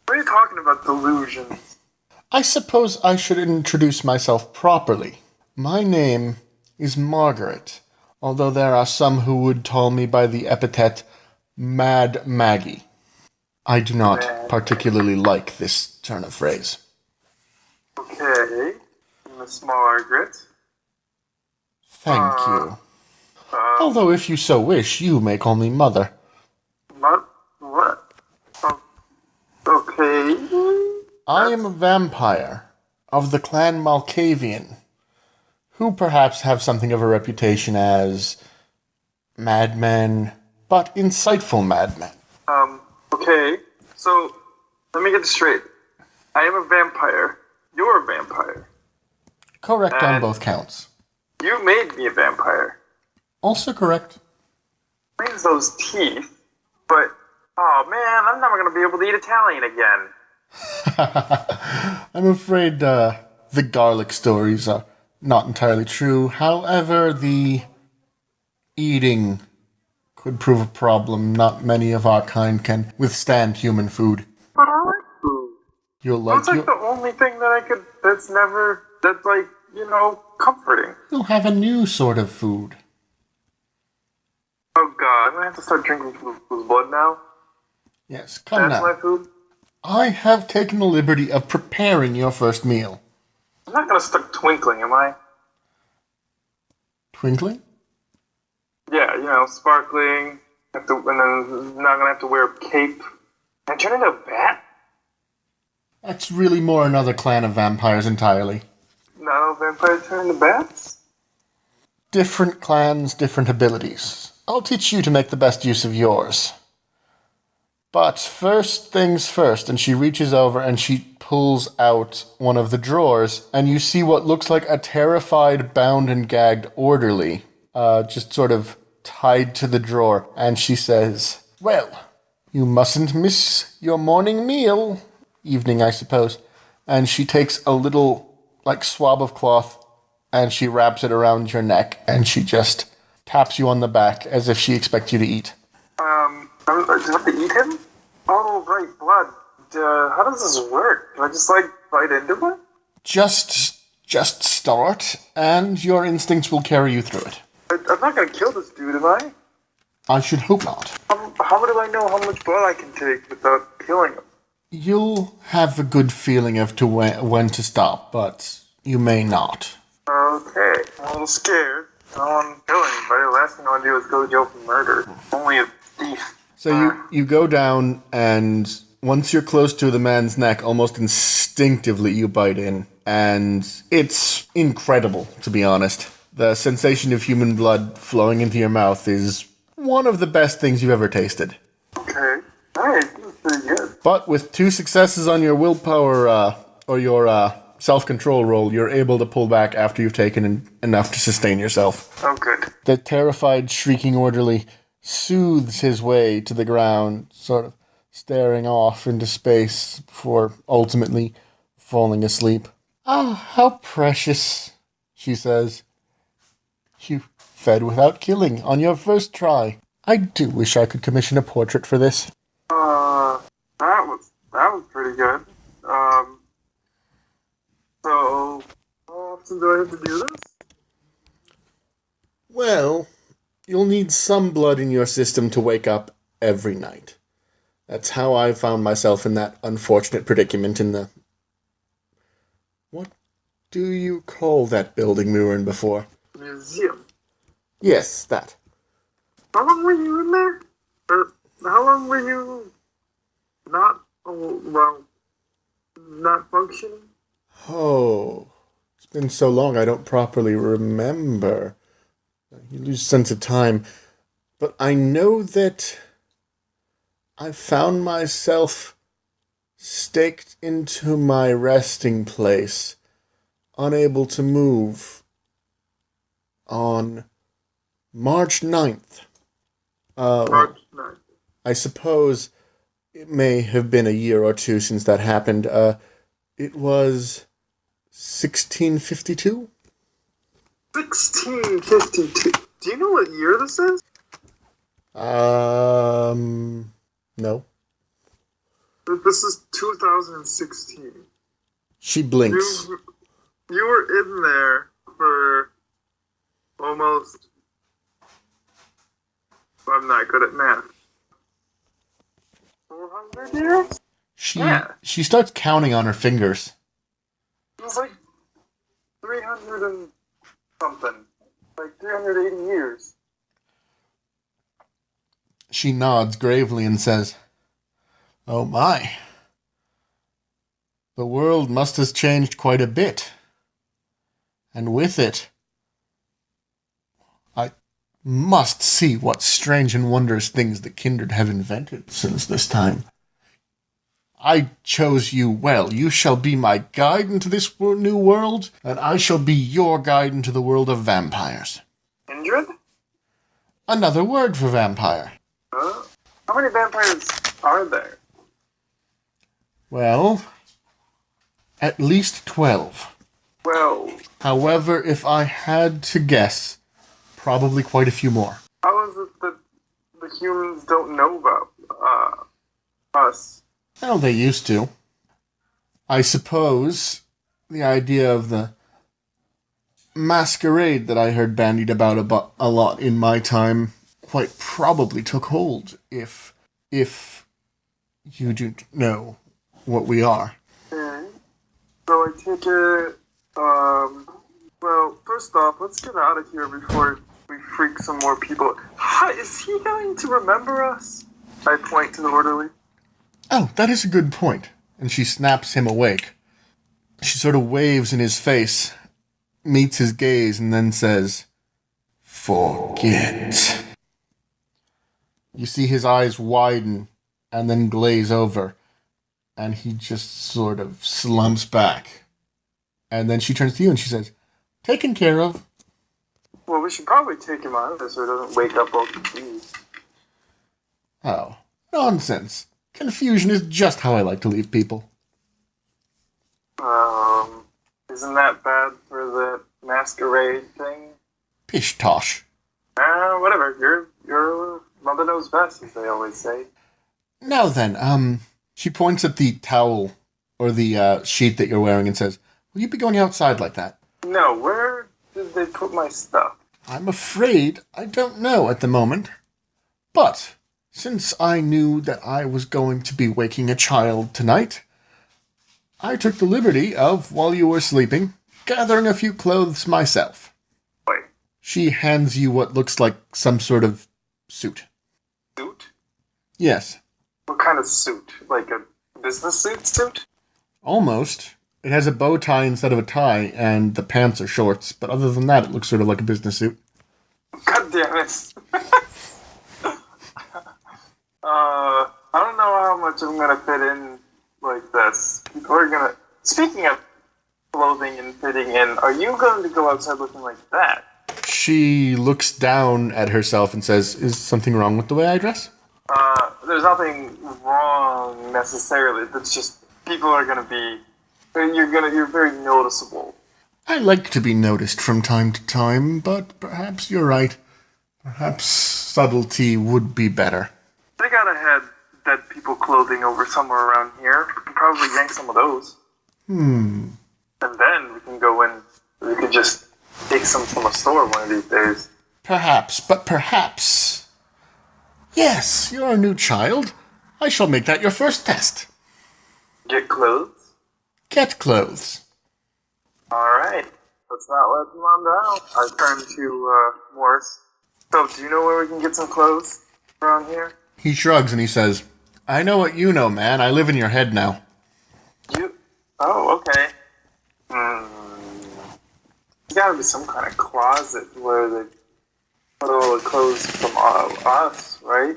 What are you talking about, delusions? I suppose I should introduce myself properly. My name is Margaret, although there are some who would call me by the epithet Mad Maggie. I do not particularly like this turn of phrase. Okay, Miss Margaret. Thank you. Although if you so wish, you may call me Mother. What? Okay. I am a vampire of the clan Malkavian, who perhaps have something of a reputation as madmen, but insightful madmen. Okay. So, let me get this straight. I am a vampire. You're a vampire. Correct on both counts. You made me a vampire. Also correct. Brings those teeth, but, oh man, I'm never going to be able to eat Italian again. I'm afraid the garlic stories are not entirely true. However, the eating could prove a problem. Not many of our kind can withstand human food. But I like food. That's like the only thing that's comforting. You'll have a new sort of food. Oh god, I'm going to have to start drinking people's blood now? Yes, come That's now. my food? I have taken the liberty of preparing your first meal. I'm not going to start twinkling, am I? Twinkling? Yeah, sparkling. And then I'm not going to have to wear a cape. Can I turn into a bat? That's really more another clan of vampires entirely. No, vampires turn into bats? Different clans, different abilities. I'll teach you to make the best use of yours. But first things first, and she reaches over and she pulls out one of the drawers, and you see what looks like a terrified, bound and gagged orderly, just sort of tied to the drawer, and she says, "Well, you mustn't miss your morning meal. Evening, I suppose." And she takes a little, swab of cloth, and she wraps it around your neck, and she just taps you on the back as if she expects you to eat. Do I have to eat him? Oh, right, blood. How does this work? Do I just, bite into it? Just start, and your instincts will carry you through it. I'm not gonna kill this dude, am I? I should hope not. How do I know how much blood I can take without killing him? You'll have a good feeling of when to stop, but you may not. Okay, I'm a little scared. I don't want to kill anybody. The last thing I want to do is go to jail for murder. Only a thief. So you go down, and once you're close to the man's neck, almost instinctively you bite in. And it's incredible, to be honest. The sensation of human blood flowing into your mouth is one of the best things you've ever tasted. Okay. Alright, that's pretty good. But with 2 successes on your willpower, or your self-control roll, you're able to pull back after you've taken enough to sustain yourself. Oh, good. The terrified, shrieking orderly soothes his way to the ground, sort of staring off into space before ultimately falling asleep. "Ah, how precious," she says. "You fed without killing on your first try. I do wish I could commission a portrait for this." was pretty good. So, how often do I have to do this? Well, you'll need some blood in your system to wake up every night. That's how I found myself in that unfortunate predicament in the... What do you call that building we were in before? Museum. Yes, that. How long were you in there? Or how long were you not, not functioning? Oh, it's been so long I don't properly remember. You lose sense of time. But I know that I found myself staked into my resting place, unable to move, on March 9th. March 9th. I suppose it may have been a year or two since that happened. It was 1652? 1652. Do you know what year this is? No. This is 2016. She blinks. You were in there for almost... I'm not good at math. 400 years? She starts counting on her fingers. It was like 300 and something. Like 380 years. She nods gravely and says, "Oh my. The world must have changed quite a bit. And with it, I must see what strange and wondrous things the kindred have invented since this time. I chose you well. You shall be my guide into this new world, and I shall be your guide into the world of vampires." Kindred? Another word for vampire. How many vampires are there? Well, at least 12. Well, However, if I had to guess, probably quite a few more. how is it that the humans don't know about us? Well, they used to. I suppose the idea of the masquerade that I heard bandied about a lot in my time quite probably took hold, if you do know what we are. Okay. So I take it, well, first off, let's get out of here before we freak some more people. Is he going to remember us? I point to the orderly. Oh, that is a good point. And she snaps him awake. She sort of waves in his face, meets his gaze, and then says, "Forget." You see his eyes widen and then glaze over, and he just sort of slumps back. And then she turns to you and she says, "Taken care of." Well, we should probably take him out of this so he doesn't wake up all confused. Oh, nonsense. Confusion is just how I like to leave people. Isn't that bad for the masquerade thing? Pish tosh. Whatever. Your mother knows best, as they always say. Now then, she points at the towel or the sheet that you're wearing and says, "Will you be going outside like that?" No, where did they put my stuff? I'm afraid I don't know at the moment. But since I knew that I was going to be waking a child tonight, I took the liberty of, while you were sleeping, gathering a few clothes myself. Wait, She hands you what looks like some sort of suit. suit? Yes, What kind of suit? Like a business suit? almost. It has a bow tie instead of a tie, and the pants are shorts, but other than that, it looks sort of like a business suit. God damn it. I don't know how much I'm gonna fit in like this. People are gonna... Speaking of clothing and fitting in, are you going to go outside looking like that? She looks down at herself and says, "Is something wrong with the way I dress?" There's nothing wrong necessarily. It's just people are gonna be... You're very noticeable. I like to be noticed from time to time, but perhaps you're right. Perhaps subtlety would be better. They gotta head dead people clothing over somewhere around here. We can probably yank some of those. And then we can go in. We could just take some from a store one of these days. Perhaps, but perhaps. Yes, you're a new child. I shall make that your first test. Get clothes? Get clothes. Alright. Let's not let them on down. I turn to Morris. So, do you know where we can get some clothes around here? He shrugs and he says, I know what you know, man. I live in your head now. You? Oh, okay. There's gotta be some kind of closet where they put all the clothes from us, right?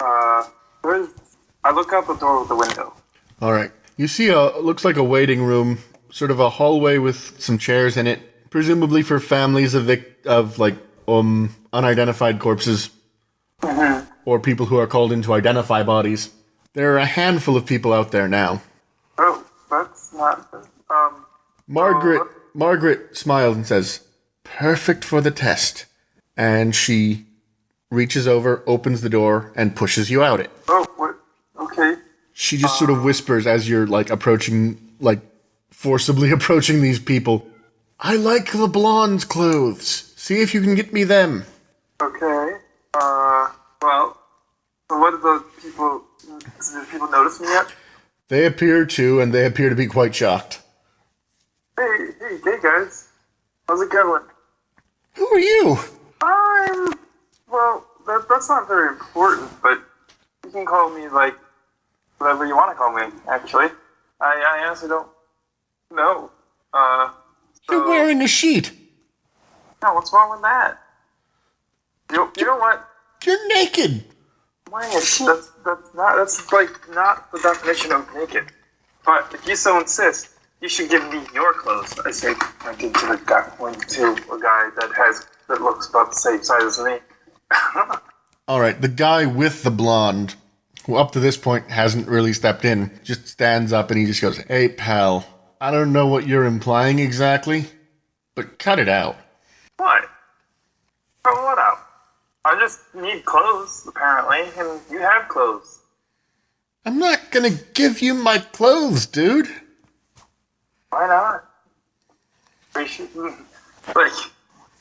I look out the door with the window. All right. You see looks like a waiting room, sort of a hallway with some chairs in it, presumably for families of unidentified corpses. Or people who are called in to identify bodies. There are a handful of people out there now. Oh, that's not... Margaret smiled and says, perfect for the test. And she reaches over, opens the door, and pushes you out it. Oh, what? Okay. She just sort of whispers as you're, forcibly approaching these people. I like the blonde's clothes. See if you can get me them. Okay. Well, so what did the people... Did people notice me yet? They appear to, and they appear to be quite shocked. Hey guys. How's it going? Who are you? Well, that's not very important, but you can call me, whatever you want to call me, actually. I honestly don't know. You're wearing a sheet. No, what's wrong with that? You know what? You're naked. I'm wearing a sheet. That's not the definition of naked. But if you so insist, you should give me your clothes. I say, pointing to a guy that looks about the same size as me. All right, the guy with the blonde, who up to this point hasn't really stepped in, just stands up and he just goes, hey, pal, I don't know what you're implying exactly, but cut it out. What? Cut what out? I just need clothes, apparently, and you have clothes. I'm not gonna give you my clothes, dude. Why not?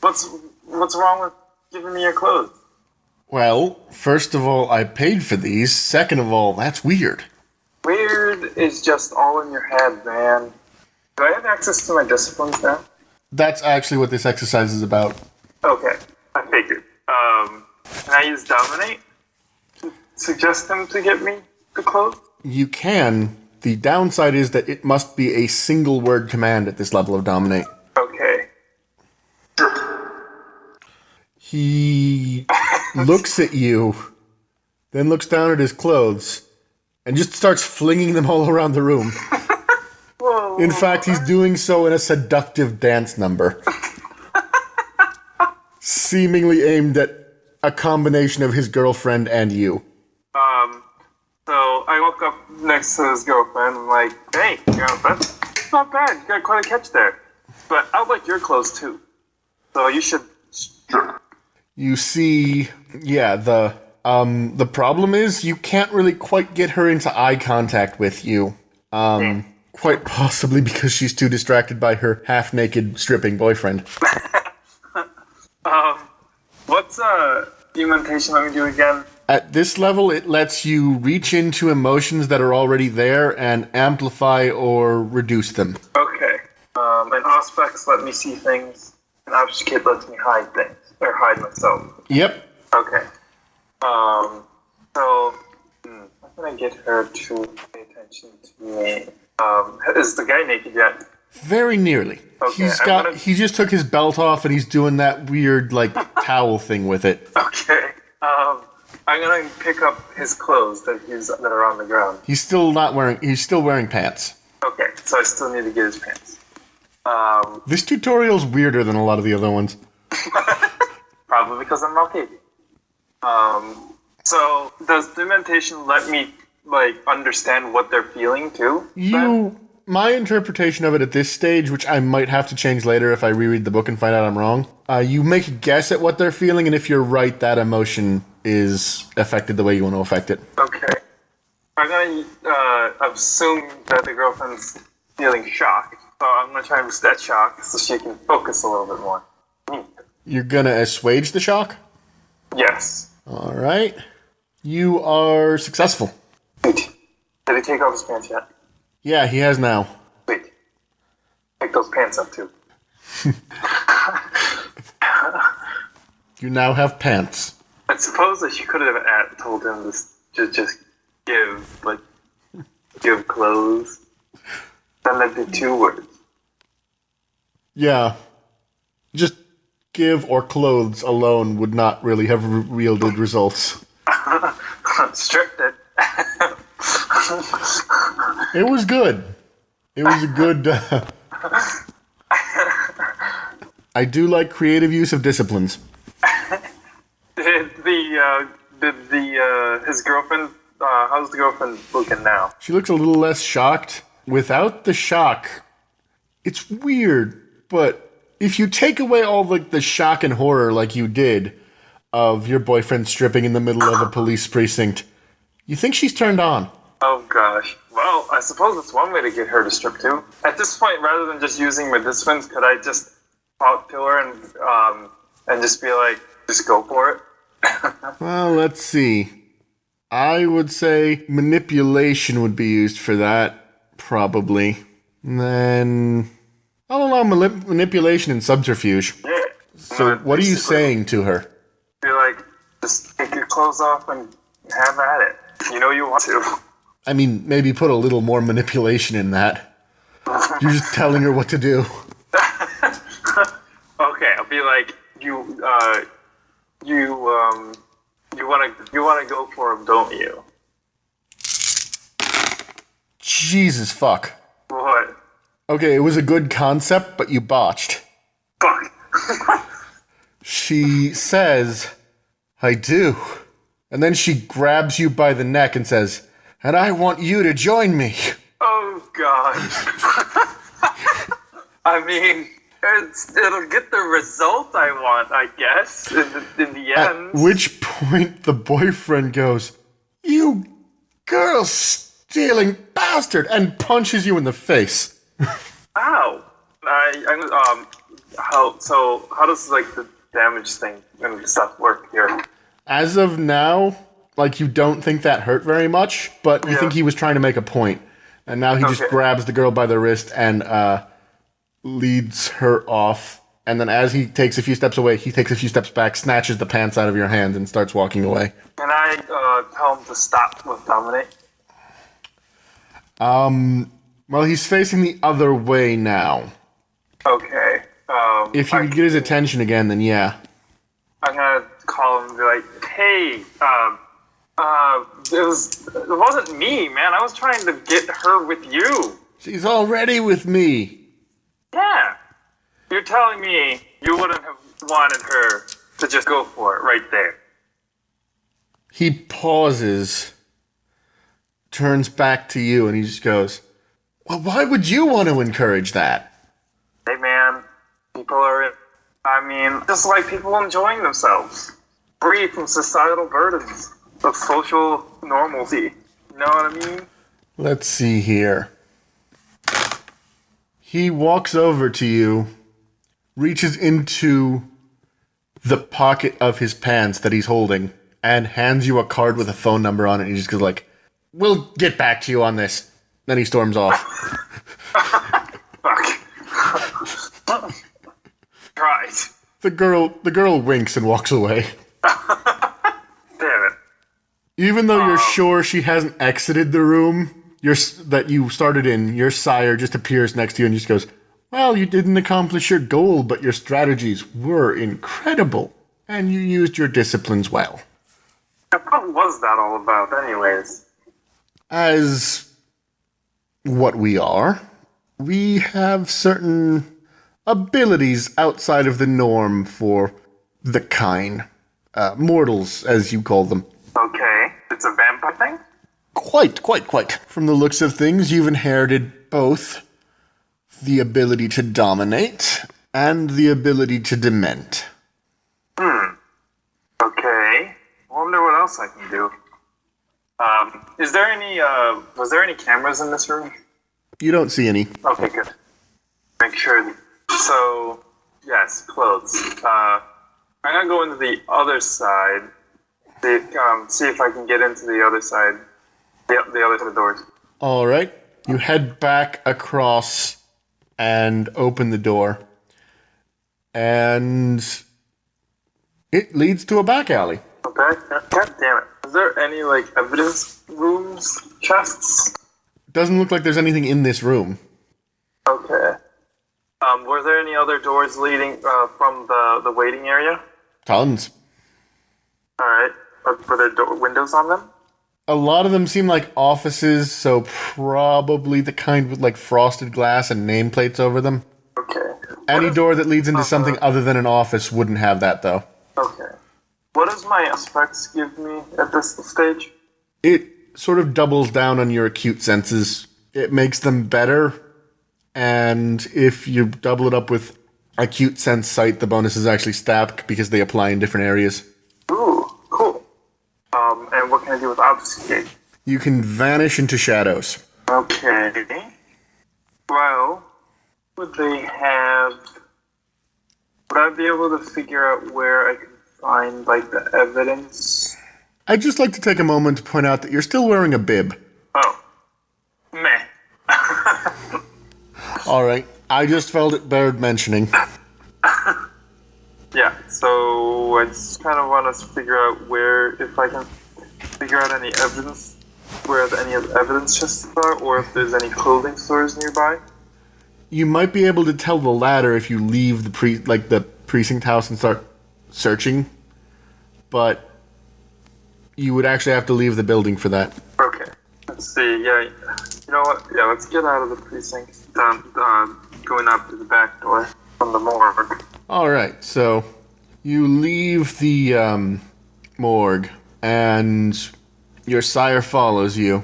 What's wrong with giving me your clothes? Well, first of all, I paid for these. Second of all, that's weird. Weird is just all in your head, man. Do I have access to my disciplines now? That's actually what this exercise is about. Okay, I figured. Can I use Dominate to suggest him to get me the clothes? You can. The downside is that it must be a single word command at this level of Dominate. Okay. He looks at you, then looks down at his clothes, and just starts flinging them all around the room. Whoa. In fact, he's doing so in a seductive dance number. Seemingly aimed at a combination of his girlfriend and you. So I woke up next to his girlfriend and I'm like, hey, that's not bad. You got quite a catch there. But I would like your clothes too. So you should... You see, yeah, the problem is you can't really quite get her into eye contact with you. Quite possibly because she's too distracted by her half-naked stripping boyfriend. What's demontation let me do again? At this level, it lets you reach into emotions that are already there and amplify or reduce them. Okay. And Auspex let me see things, and Obfuscate lets me hide things, or hide myself. Yep. Okay. So, how can I get her to pay attention to me? Is the guy naked yet? Very nearly. Okay, He just took his belt off and he's doing that weird, towel thing with it. Okay. I'm gonna pick up his clothes that are on the ground. He's still wearing pants. Okay, so I still need to get his pants. This tutorial's weirder than a lot of the other ones. Probably because I'm not Katie. So does dementation let me understand what they're feeling too? My interpretation of it at this stage, which I might have to change later if I reread the book and find out I'm wrong, you make a guess at what they're feeling, and if you're right, that emotion is affected the way you want to affect it. Okay. I'm gonna assume that the girlfriend's feeling shocked. So I'm gonna try and boost that shock so she can focus a little bit more. You're gonna assuage the shock? Yes. Alright. You are successful. Sweet. Did he take off his pants yet? Yeah, he has now. Sweet. Take those pants up too. You now have pants. I suppose that she could have told him to just give clothes. Then that'd be 2 words. Yeah. Just give or clothes alone would not really have yielded results. Stripped it. It was good. It was a good... I do like creative use of disciplines. His girlfriend, how's the girlfriend looking now? She looks a little less shocked. Without the shock, it's weird, but if you take away all the shock and horror like you did of your boyfriend stripping in the middle of a police precinct, you think she's turned on. Oh gosh. Well, I suppose that's one way to get her to strip too. At this point, rather than just using medicines, could I just talk to her and just be like, just go for it? Well, let's see. I would say manipulation would be used for that, probably. And then... I don't know, manipulation and subterfuge. Yeah. So what are you saying to her? Be like, just take your clothes off and have at it. You know you want to. I mean, maybe put a little more manipulation in that. You're just telling her what to do. Okay, I'll be like, you wanna go for him, don't you? Jesus fuck. What? Okay, it was a good concept, but you botched. Fuck. She says, I do. And then she grabs you by the neck and says, and I want you to join me. Oh, God. I mean, it'll get the result I want, I guess, in the end. At which point the boyfriend goes, you girl-stealing bastard, and punches you in the face. Ow. How does, the damage thing and stuff work here? As of now, you don't think that hurt very much, but you think he was trying to make a point. And now he just grabs the girl by the wrist and leads her off. And then as he takes a few steps away, he takes a few steps back, snatches the pants out of your hand, and starts walking away. Can I tell him to stop with dominate? Well, he's facing the other way now. Okay. If you could get his attention again, then yeah. I'm gonna call him and be like, hey, it wasn't me, man. I was trying to get her with you. She's already with me. Yeah. You're telling me you wouldn't have wanted her to just go for it right there. He pauses, turns back to you, and he just goes, well, why would you want to encourage that? Hey, man. People are, just like people enjoying themselves. Free from societal burdens of social normalcy. You know what I mean? Let's see here. He walks over to you, reaches into the pocket of his pants that he's holding, and hands you a card with a phone number on it, and he just goes we'll get back to you on this. Then he storms off. Fuck. Right. The girl winks and walks away. Damn it. Even though you're sure she hasn't exited the room that you started in, your sire just appears next to you and just goes, well, you didn't accomplish your goal, but your strategies were incredible, and you used your disciplines well. What was that all about, anyways? As what we are, we have certain abilities outside of the norm for the kind. Mortals, as you call them. Okay. It's a vampire thing? Quite. From the looks of things, you've inherited both the ability to dominate and the ability to dement. Okay. I wonder what else I can do. Is there any, was there any cameras in this room? You don't see any. Okay, good. Make sure. So, yes, clothes. I'm gonna go into the other side. See if I can get into the other side. The other side of the doors. All right. You head back across and open the door. And it leads to a back alley. Okay. God damn it. Is there any, like, evidence rooms? Chests? Doesn't look like there's anything in this room. Okay. Were there any other doors leading from the waiting area? Tons. Alright. Were there windows on them? A lot of them seem like offices, so probably the kind with like frosted glass and nameplates over them. Okay. Any door that leads into something other than an office wouldn't have that, though. Okay. What does my aspects give me at this stage? It sort of doubles down on your acute senses. It makes them better, and if you double it up with acute sense sight, the bonus is actually static because they apply in different areas. Ooh, cool. And what can I do with obfuscate? You can vanish into shadows. Okay. Well, would they have... Would I be able to figure out where I can find, like, the evidence? I'd just like to take a moment to point out that you're still wearing a bib. Oh. Meh. Alright, I just felt it bared mentioning. Yeah, so I just kind of want to figure out where, if I can figure out any evidence, where any of the evidence chests are, or if there's any clothing stores nearby. You might be able to tell the latter if you leave the precinct house and start searching, but you would actually have to leave the building for that. Okay, let's see. Yeah, you know what? Yeah, let's get out of the precinct. Going up to the back door from the morgue. All right, so you leave the morgue, and your sire follows you,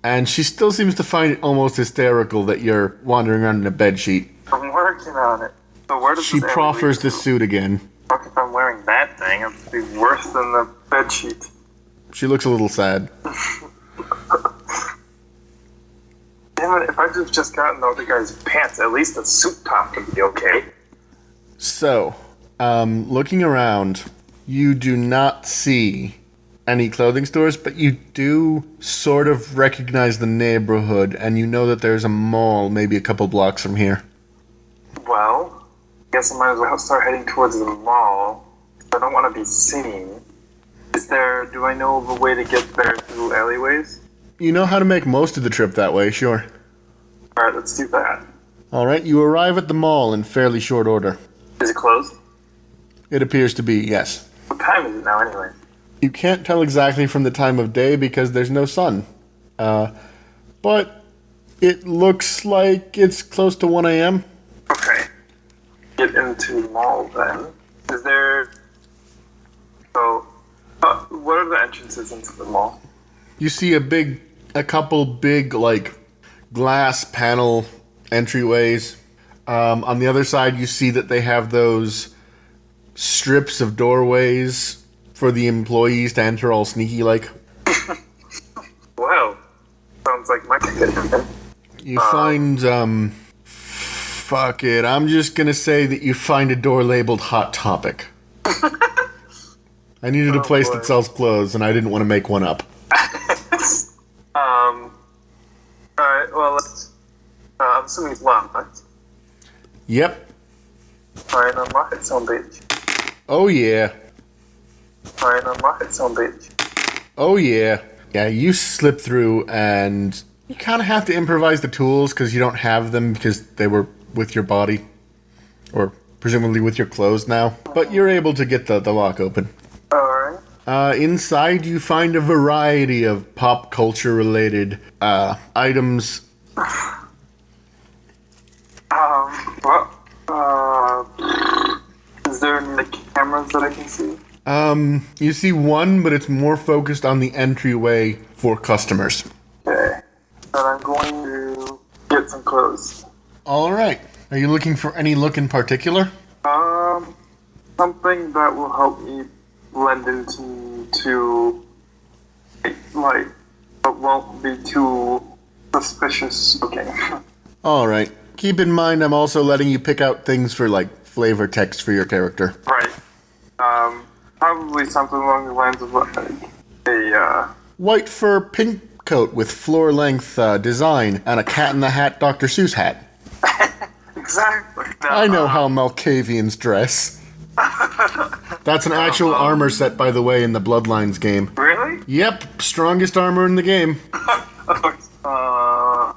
and she still seems to find it almost hysterical that you're wandering around in a bedsheet. I'm working on it. So where does She this proffers the suit again. Fuck if I'm wearing that thing. It'd be worse than the bedsheet. She looks a little sad. Damn it, if I could've just gotten the other guy's pants, at least the suit top would be okay. So, looking around, you do not see any clothing stores, but you do sort of recognize the neighborhood, and you know that there's a mall maybe a couple blocks from here. Well, I guess I might as well start heading towards the mall. I don't want to be seen. Do I know of a way to get there through alleyways? You know how to make most of the trip that way, sure. Alright, let's do that. Alright, you arrive at the mall in fairly short order. Is it closed? It appears to be, yes. What time is it now anyway? You can't tell exactly from the time of day because there's no sun. But it looks like it's close to 1 a.m. Okay. Get into the mall then. Is there... So, what are the entrances into the mall? You see a couple big, like, glass panel entryways. On the other side, you see that they have those strips of doorways for the employees to enter all sneaky-like. Wow. Sounds like my condition. You find, fuck it, I'm just gonna say that you find a door labeled Hot Topic. I needed a place that sells clothes, and I didn't want to make one up. Alright, well, let's... I'm assuming it's locked, right? Yep. Alright, unlock its own page. Oh, yeah. Alright, unlock its own page. Oh, yeah. Yeah, you slip through, and you kind of have to improvise the tools, because you don't have them, because they were with your body. Or presumably with your clothes now. But you're able to get the lock open. Alright. Inside, you find a variety of pop culture-related items. Is there any cameras that I can see? You see one, but it's more focused on the entryway for customers. Okay. Then I'm going to get some clothes. Alright. Are you looking for any look in particular? Something that will help me blend into like, but won't be too suspicious looking. All right. Keep in mind, I'm also letting you pick out things for, like, flavor text for your character. Right. Probably something along the lines of a white fur pink coat with floor-length design and a Cat in the Hat Dr. Seuss hat. Exactly. No, I know how Malkavians dress. That's an actual armor set, by the way, in the Bloodlines game. Really? Yep, strongest armor in the game.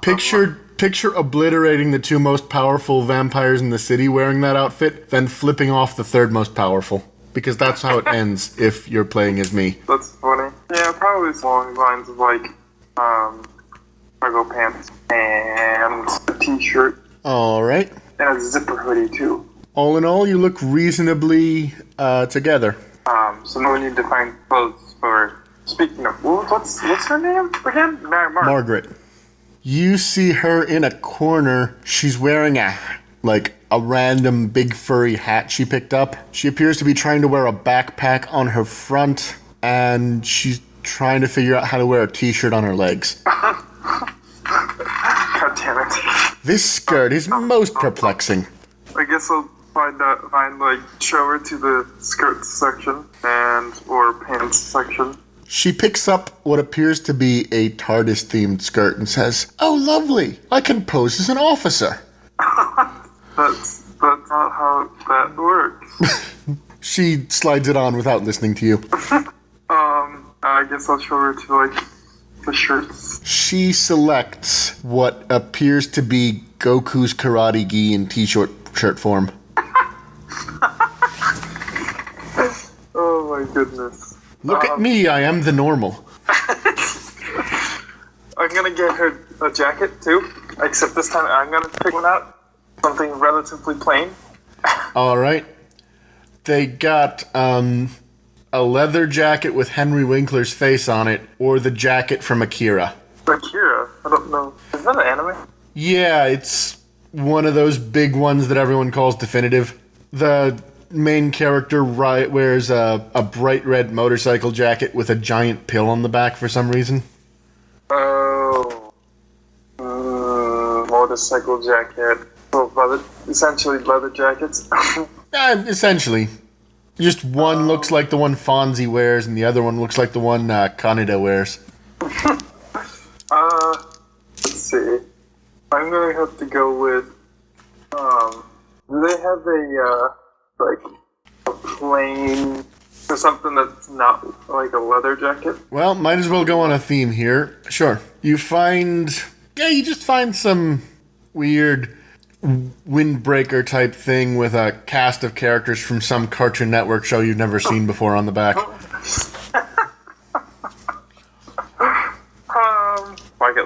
Picture obliterating the two most powerful vampires in the city wearing that outfit, then flipping off the third most powerful. Because that's how it ends if you're playing as me. That's funny. Yeah, probably along the lines of like, cargo pants and a t-shirt. Alright. And a zipper hoodie too. All in all, you look reasonably together. So no need to find clothes for... Speaking of, what's her name again? Margaret. You see her in a corner. She's wearing a random big furry hat she picked up. She appears to be trying to wear a backpack on her front, and she's trying to figure out how to wear a t-shirt on her legs. God damn it. This skirt is most perplexing. I guess I'll show her to the skirt section or pants section. She picks up what appears to be a TARDIS-themed skirt and says, "Oh, lovely! I can pose as an officer." That's not how that works. She slides it on without listening to you. I guess I'll show her to, the shirts. She selects what appears to be Goku's karate gi in t-shirt form. Oh my goodness. Look at me, I am the normal. I'm gonna get her a jacket too, except this time I'm gonna pick one out. Something relatively plain. Alright. They got a leather jacket with Henry Winkler's face on it, or the jacket from Akira. Akira? I don't know. Is that an anime? Yeah, it's one of those big ones that everyone calls definitive. The main character wears a bright red motorcycle jacket with a giant pill on the back for some reason. Oh. Motorcycle jacket. So essentially leather jackets. Essentially. Just one looks like the one Fonzie wears, and the other one looks like the one Kaneda wears. Let's see. I'm gonna have to go with, do they have a plain, or something that's not like a leather jacket? Well, might as well go on a theme here. Sure. You just find some weird windbreaker type thing with a cast of characters from some Cartoon Network show you've never seen before on the back.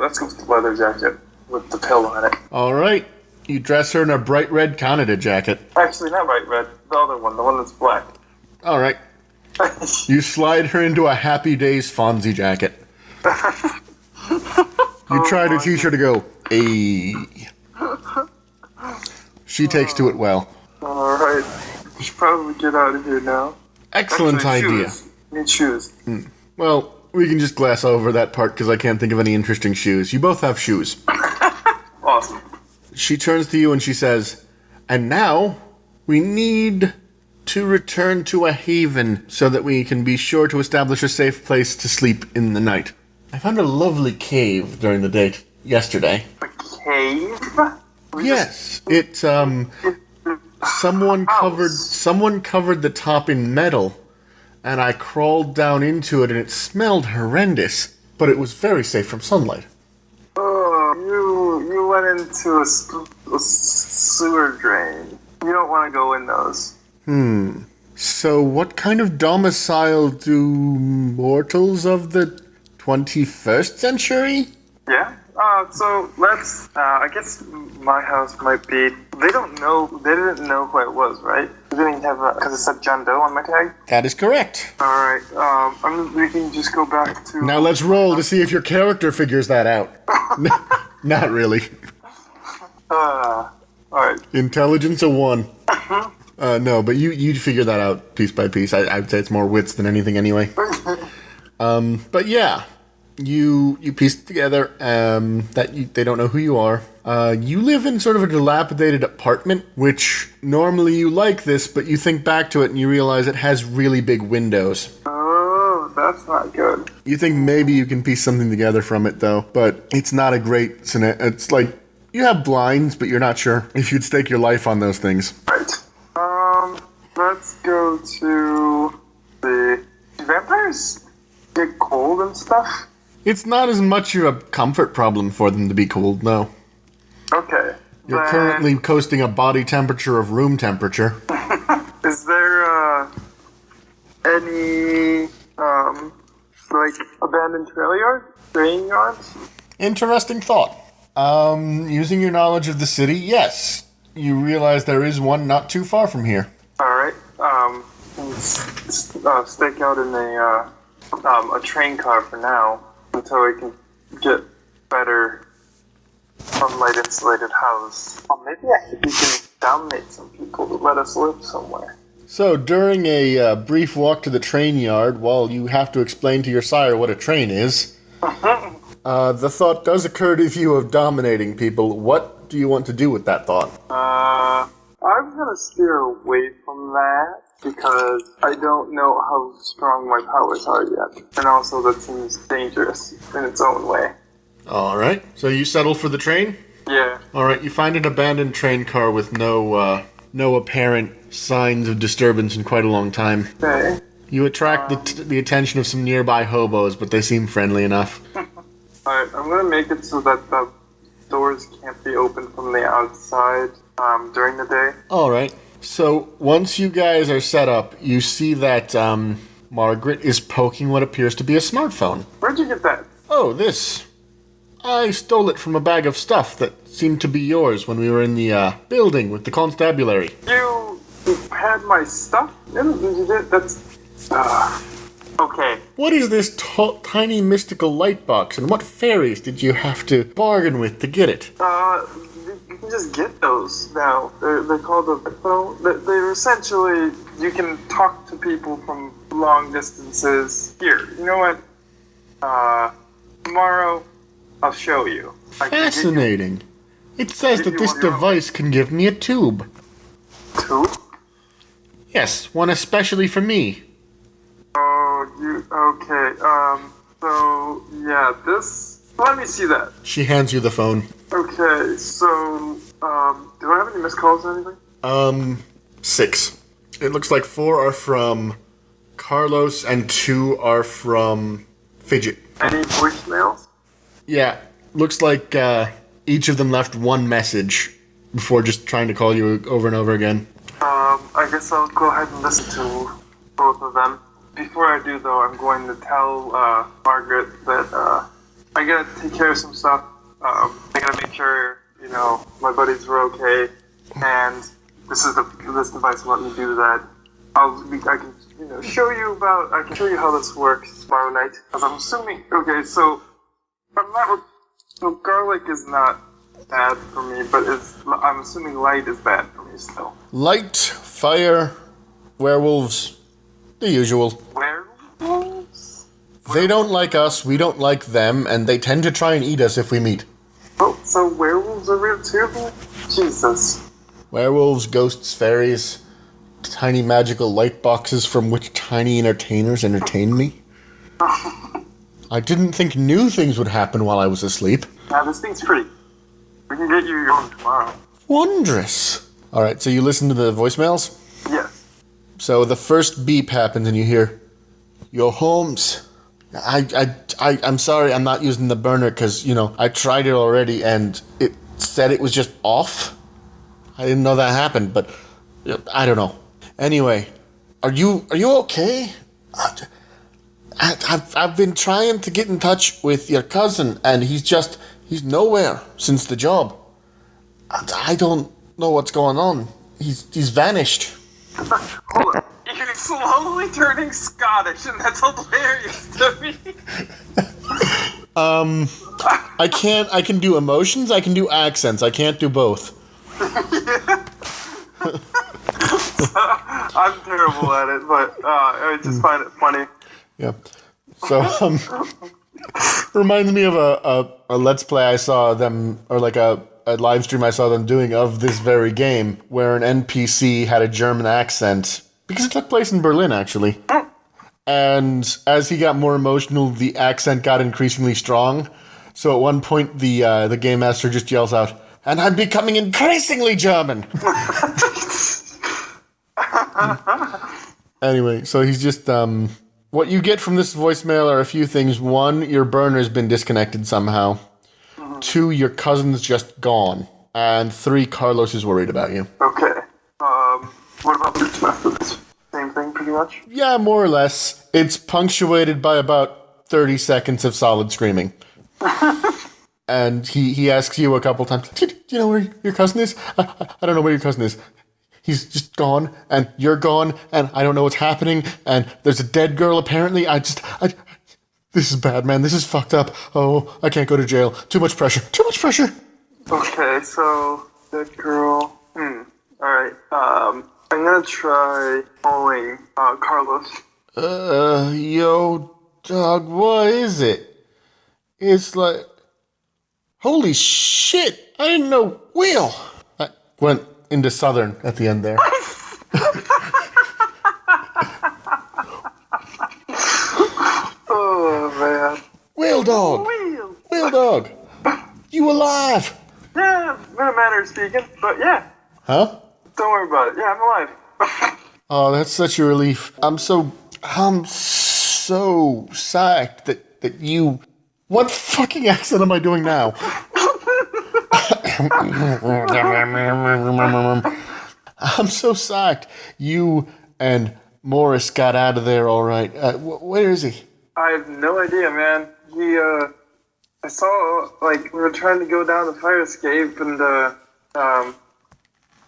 Let's go with the leather jacket with the pill on it. Alright. You dress her in a bright red Kaneda jacket. Actually, not bright red. The other one. The one that's black. Alright. You slide her into a Happy Days Fonzie jacket. You try to teach her to go, "Ayy." She takes to it well. Alright. We should probably get out of here now. Excellent idea. Shoes. Need shoes. Well, we can just glass over that part because I can't think of any interesting shoes. You both have shoes. Awesome. She turns to you and she says, "And now, we need to return to a haven so that we can be sure to establish a safe place to sleep in the night. I found a lovely cave during the date yesterday." A cave? Yes, it's someone covered the top in metal, and I crawled down into it and it smelled horrendous, but it was very safe from sunlight. Oh, you went into a sewer drain. You don't want to go in those. So what kind of domicile do mortals of the 21st century? Yeah. So let's, I guess my house might be, they didn't know who I was, right? They didn't have because it said John Doe on my tag? That is correct. Alright, we can just go back to... Now let's roll to see if your character figures that out. Not really. Alright. Intelligence a 1. No, but you figure that out piece by piece. I'd say it's more wits than anything anyway. But yeah. you piece it together that they don't know who you are. You live in sort of a dilapidated apartment, which normally you like this, but you think back to it and you realize it has really big windows. Oh, that's not good. You think maybe you can piece something together from it, though, but it's not a great scenario. It's like you have blinds, but you're not sure if you'd stake your life on those things. Right. Let's go to the vampires. Get cold and stuff. It's not as much of a comfort problem for them to be cold, no. Okay. You're currently coasting a body temperature of room temperature. Is there any like abandoned train yards? Interesting thought. Using your knowledge of the city, yes. You realize there is one not too far from here. Alright. Stake out in a train car for now until we can get better sunlight insulated house. Oh, maybe we can dominate some people to let us live somewhere. So, during a brief walk to the train yard, while you have to explain to your sire what a train is, the thought does occur to you of dominating people. What do you want to do with that thought? I'm gonna steer away from that because I don't know how strong my powers are yet. And also that seems dangerous in its own way. Alright, so you settle for the train? Yeah. Alright, you find an abandoned train car with no apparent signs of disturbance in quite a long time. Okay. You attract the attention of some nearby hobos, but they seem friendly enough. Alright, I'm gonna make it so that the doors can't be opened from the outside during the day. Alright, so once you guys are set up, you see that Margaret is poking what appears to be a smartphone. Where'd you get that? Oh, this. I stole it from a bag of stuff that seemed to be yours when we were in the building with the constabulary. You had my stuff? That's... okay. What is this tiny mystical light box, and what fairies did you have to bargain with to get it? You can just get those now. They're called a phone. They're essentially, you can talk to people from long distances. Here, you know what? Tomorrow, I'll show you. Fascinating. It says that this device can give me a tube. Tube? Yes, one especially for me. Okay, so, yeah, this, let me see that. She hands you the phone. Okay, so, do I have any missed calls or anything? 6. It looks like 4 are from Carlos and 2 are from Fidget. Any voicemails? Yeah, looks like each of them left one message before just trying to call you over and over again. I guess I'll go ahead and listen to both of them. Before I do, though, I'm going to tell Margaret that I gotta take care of some stuff. I gotta make sure, my buddies were okay, and this device will let me do that. I can show you how this works tomorrow night. Because I'm assuming, okay, so garlic is not bad for me, but I'm assuming light is bad for me still. Light, fire, werewolves, the usual. Werewolves? They don't like us, we don't like them, and they tend to try and eat us if we meet. Oh, so werewolves are real too? Jesus. Werewolves, ghosts, fairies, tiny magical light boxes from which tiny entertainers entertain me. I didn't think new things would happen while I was asleep. Now, this thing's pretty. We can get you your own tomorrow. Wondrous. Alright, so you listen to the voicemails? Yes. So the first beep happens and you hear, "Yo, Holmes, I'm sorry I'm not using the burner because, I tried it already and it said it was just off. I didn't know that happened, but I don't know. Anyway, are you okay? I've been trying to get in touch with your cousin and he's nowhere since the job. I don't know what's going on. He's vanished." Hold on. You're slowly turning Scottish, and that's hilarious to me. I can do emotions, I can do accents, I can't do both. I'm terrible at it, but I just find it funny. Yeah. So, Reminds me of a Let's Play I saw them, or like a live stream I saw them doing of this very game, where an NPC had a German accent, because it took place in Berlin, actually. And as he got more emotional, the accent got increasingly strong. So at one point, the game master just yells out, "And I'm becoming increasingly German." Anyway, so he's just what you get from this voicemail are a few things. One, your burner's been disconnected somehow. Two, your cousin's just gone. And three, Carlos is worried about you. Okay. What about the methods? Same thing, pretty much? Yeah, more or less. It's punctuated by about 30 seconds of solid screaming. And he asks you a couple times, do you know where your cousin is? I don't know where your cousin is. He's just gone, and you're gone, and I don't know what's happening, and there's a dead girl, apparently. This is bad, man. This is fucked up. Oh, I can't go to jail. Too much pressure. Too much pressure. Okay, so, that girl... Alright, I'm gonna try calling, Carlos. Yo, dog, what is it? It's like... Holy shit! I didn't know... Will! I went into Southern at the end there. Oh, man. Will dog! Will dog! You alive? Yeah, in a manner of speaking, but yeah. Huh? Don't worry about it. Yeah, I'm alive. Oh, that's such a relief. I'm so psyched that you... What fucking accent am I doing now? I'm so psyched. You and Morris got out of there all right. Where is he? I have no idea, man. I saw, like, we were trying to go down the fire escape, and,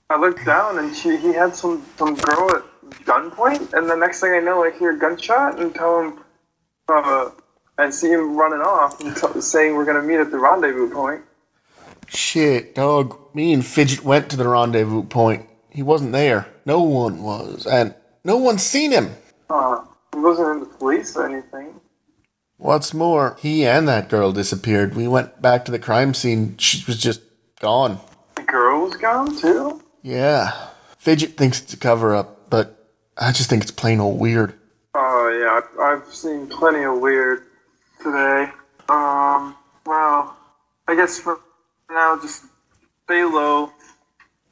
I looked down, and he had some girl at gunpoint, and the next thing I know, I hear a gunshot, and tell him, I see him running off, and saying we're gonna meet at the rendezvous point. Shit, dog. Me and Fidget went to the rendezvous point. He wasn't there. No one was. And no one's seen him. He wasn't in the police or anything. What's more, he and that girl disappeared. We went back to the crime scene. She was just gone. The girl was gone, too? Yeah. Fidget thinks it's a cover-up, but I just think it's plain old weird. Oh, yeah. I've seen plenty of weird today. Well, I guess for now, just stay low.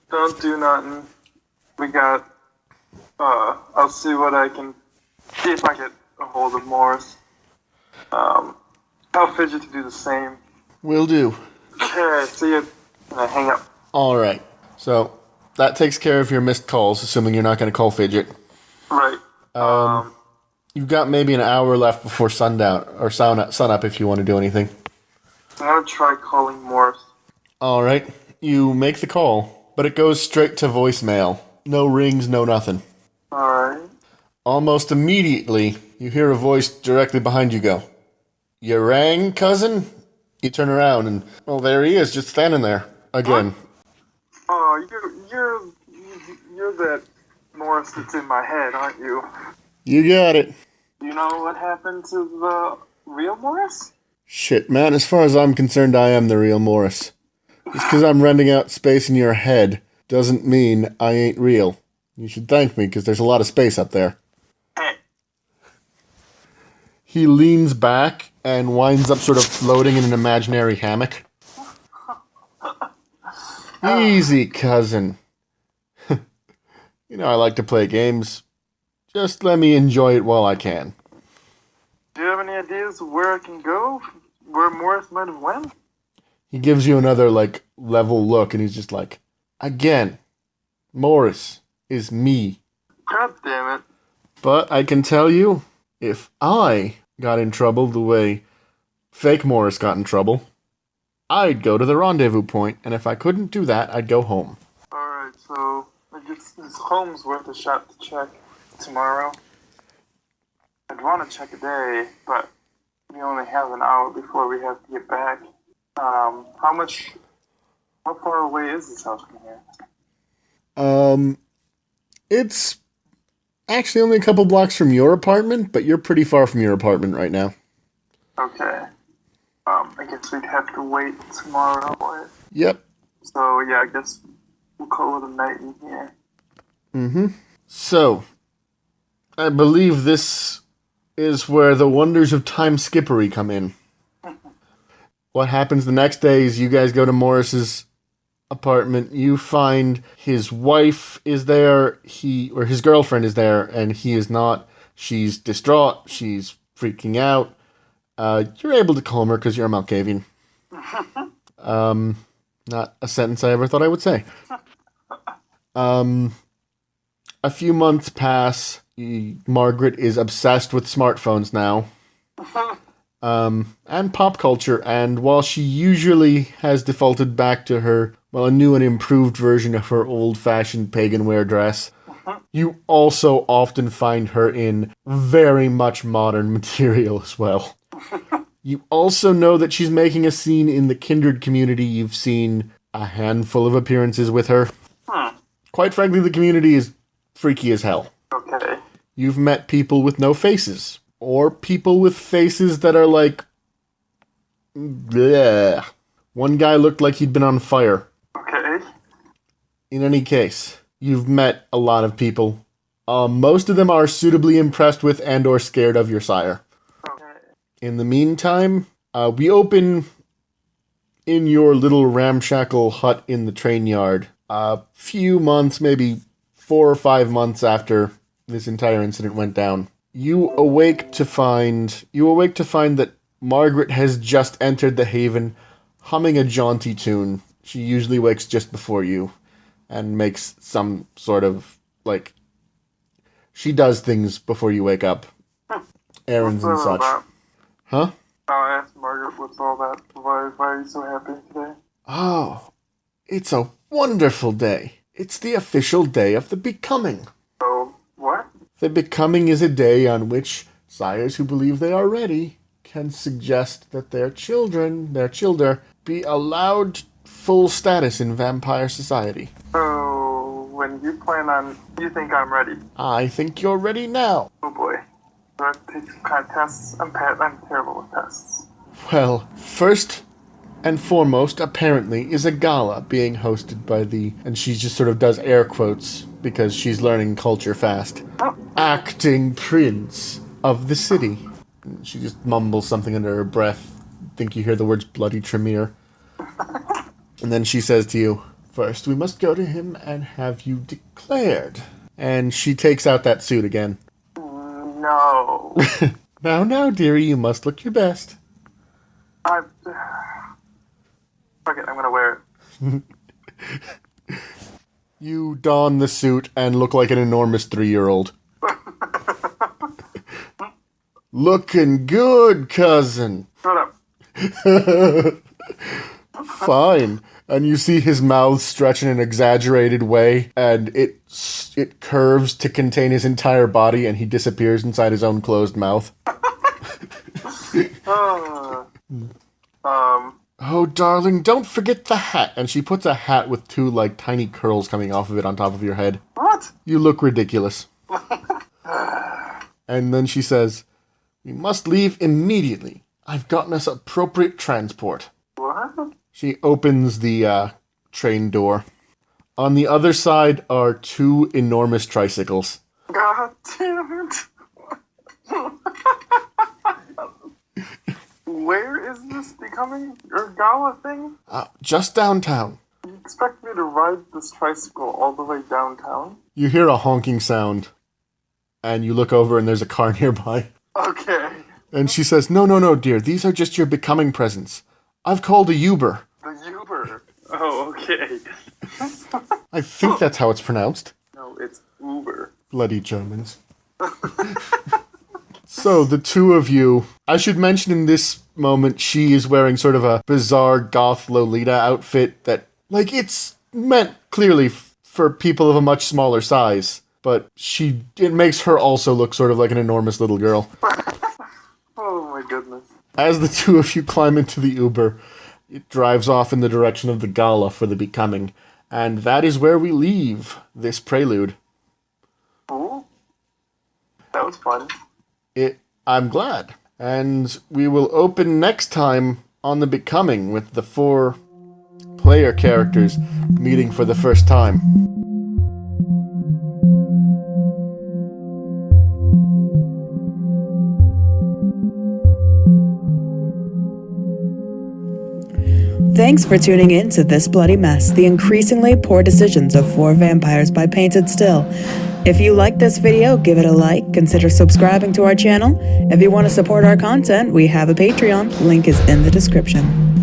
Don't do nothing. We got, I'll see if I get a hold of Morris. Tell Fidget to do the same. Will do. Okay, see you. And I hang up. Alright. So, that takes care of your missed calls, assuming you're not going to call Fidget. Right. You've got maybe an hour left before sundown, or sunup if you want to do anything. I'm gonna try calling Morris. Alright. You make the call, but it goes straight to voicemail. No rings, no nothing. Alright. Almost immediately, you hear a voice directly behind you go, "You rang, cousin?" You turn around and, well, there he is, just standing there. Again. Oh, you're that Morris that's in my head, aren't you? You got it. You know what happened to the real Morris? Shit, man, as far as I'm concerned, I am the real Morris. Just because I'm renting out space in your head doesn't mean I ain't real. You should thank me, because there's a lot of space up there. Hey. He leans back and winds up sort of floating in an imaginary hammock. Easy, cousin. You know I like to play games. Just let me enjoy it while I can. Do you have any ideas of where I can go? Where Morris might have went? He gives you another, level look, and he's just like, again, Morris is me. God damn it. But I can tell you, if I got in trouble the way fake Morris got in trouble, I'd go to the rendezvous point, and if I couldn't do that, I'd go home. Alright, so I guess this home's worth a shot to check tomorrow. I'd want to check a day, but we only have an hour before we have to get back. How far away is this house from here? It's actually only a couple blocks from your apartment, but you're pretty far from your apartment right now. Okay. I guess we'd have to wait tomorrow. Yep. So, yeah, I guess we'll call it a night in here. Mm-hmm. So, I believe this is where the wonders of time skippery come in. What happens the next day is you guys go to Morris's apartment. You find his wife is there, or his girlfriend is there, and he is not. She's distraught. She's freaking out. You're able to calm her because you're a Malkavian. Not a sentence I ever thought I would say. A few months pass. Margaret is obsessed with smartphones now. And pop culture, and while she usually has defaulted back to a new and improved version of her old-fashioned pagan wear dress, you also often find her in very much modern material as well. You also know that she's making a scene in the kindred community. You've seen a handful of appearances with her. Quite frankly, the community is freaky as hell. Okay. You've met people with no faces. Or people with faces that are like... bleh. One guy looked like he'd been on fire. Okay. In any case, you've met a lot of people. Most of them are suitably impressed with and or scared of your sire. Okay. In the meantime, we open in your little ramshackle hut in the train yard a few months, maybe 4 or 5 months after this entire incident went down. You awake to find that Margaret has just entered the haven, humming a jaunty tune. She usually wakes just before you, and makes some sort of, like, she does things before you wake up. Errands and such. Huh? I asked Margaret what's all that. Why are you so happy today? Oh, it's a wonderful day. It's the official day of the becoming. So, what? The becoming is a day on which sires who believe they are ready can suggest that their children, be allowed full status in vampire society. So, when you think I'm ready? I think you're ready now. Oh boy. Do I have to take some kind of tests? I'm terrible with tests. Well, first and foremost, apparently, is a gala being hosted by and she just sort of does air quotes because she's learning culture fast. Acting prince of the city. She just mumbles something under her breath. I think you hear the words bloody Tremere. And then she says to you, first we must go to him and have you declared. And she takes out that suit again. No. Now, dearie, you must look your best. Fuck it, I'm gonna wear it. You don the suit and look like an enormous 3-year-old. Looking good, cousin. Shut up. Fine. And you see his mouth stretch in an exaggerated way, and it curves to contain his entire body, and he disappears inside his own closed mouth. Oh, darling, don't forget the hat. And she puts a hat with 2, like, tiny curls coming off of it on top of your head. What? You look ridiculous. And then she says, we must leave immediately. I've gotten us appropriate transport. What? She opens the train door. On the other side are 2 enormous tricycles. God damn it. Where is this becoming your gala thing? Just downtown. You expect me to ride this tricycle all the way downtown? You hear a honking sound, and you look over and there's a car nearby. Okay. And she says, no, dear, these are just your becoming presents. I've called a Uber. The Uber? Oh, okay. I think that's how it's pronounced. No, it's Uber. Bloody Germans. So, the 2 of you, I should mention in this moment, she is wearing sort of a bizarre goth Lolita outfit that, like, it's meant clearly for people of a much smaller size, but it makes her also look sort of like an enormous little girl. Oh my goodness. As the 2 of you climb into the Uber, it drives off in the direction of the gala for the becoming, and that is where we leave this prelude. Cool. That was fun. I'm glad. And we will open next time on The Becoming with the 4 player characters meeting for the first time. Thanks for tuning in to This Bloody Mess, the increasingly poor decisions of 4 vampires by Painted Still. If you like this video, give it a like, consider subscribing to our channel. If you want to support our content, we have a Patreon, link is in the description.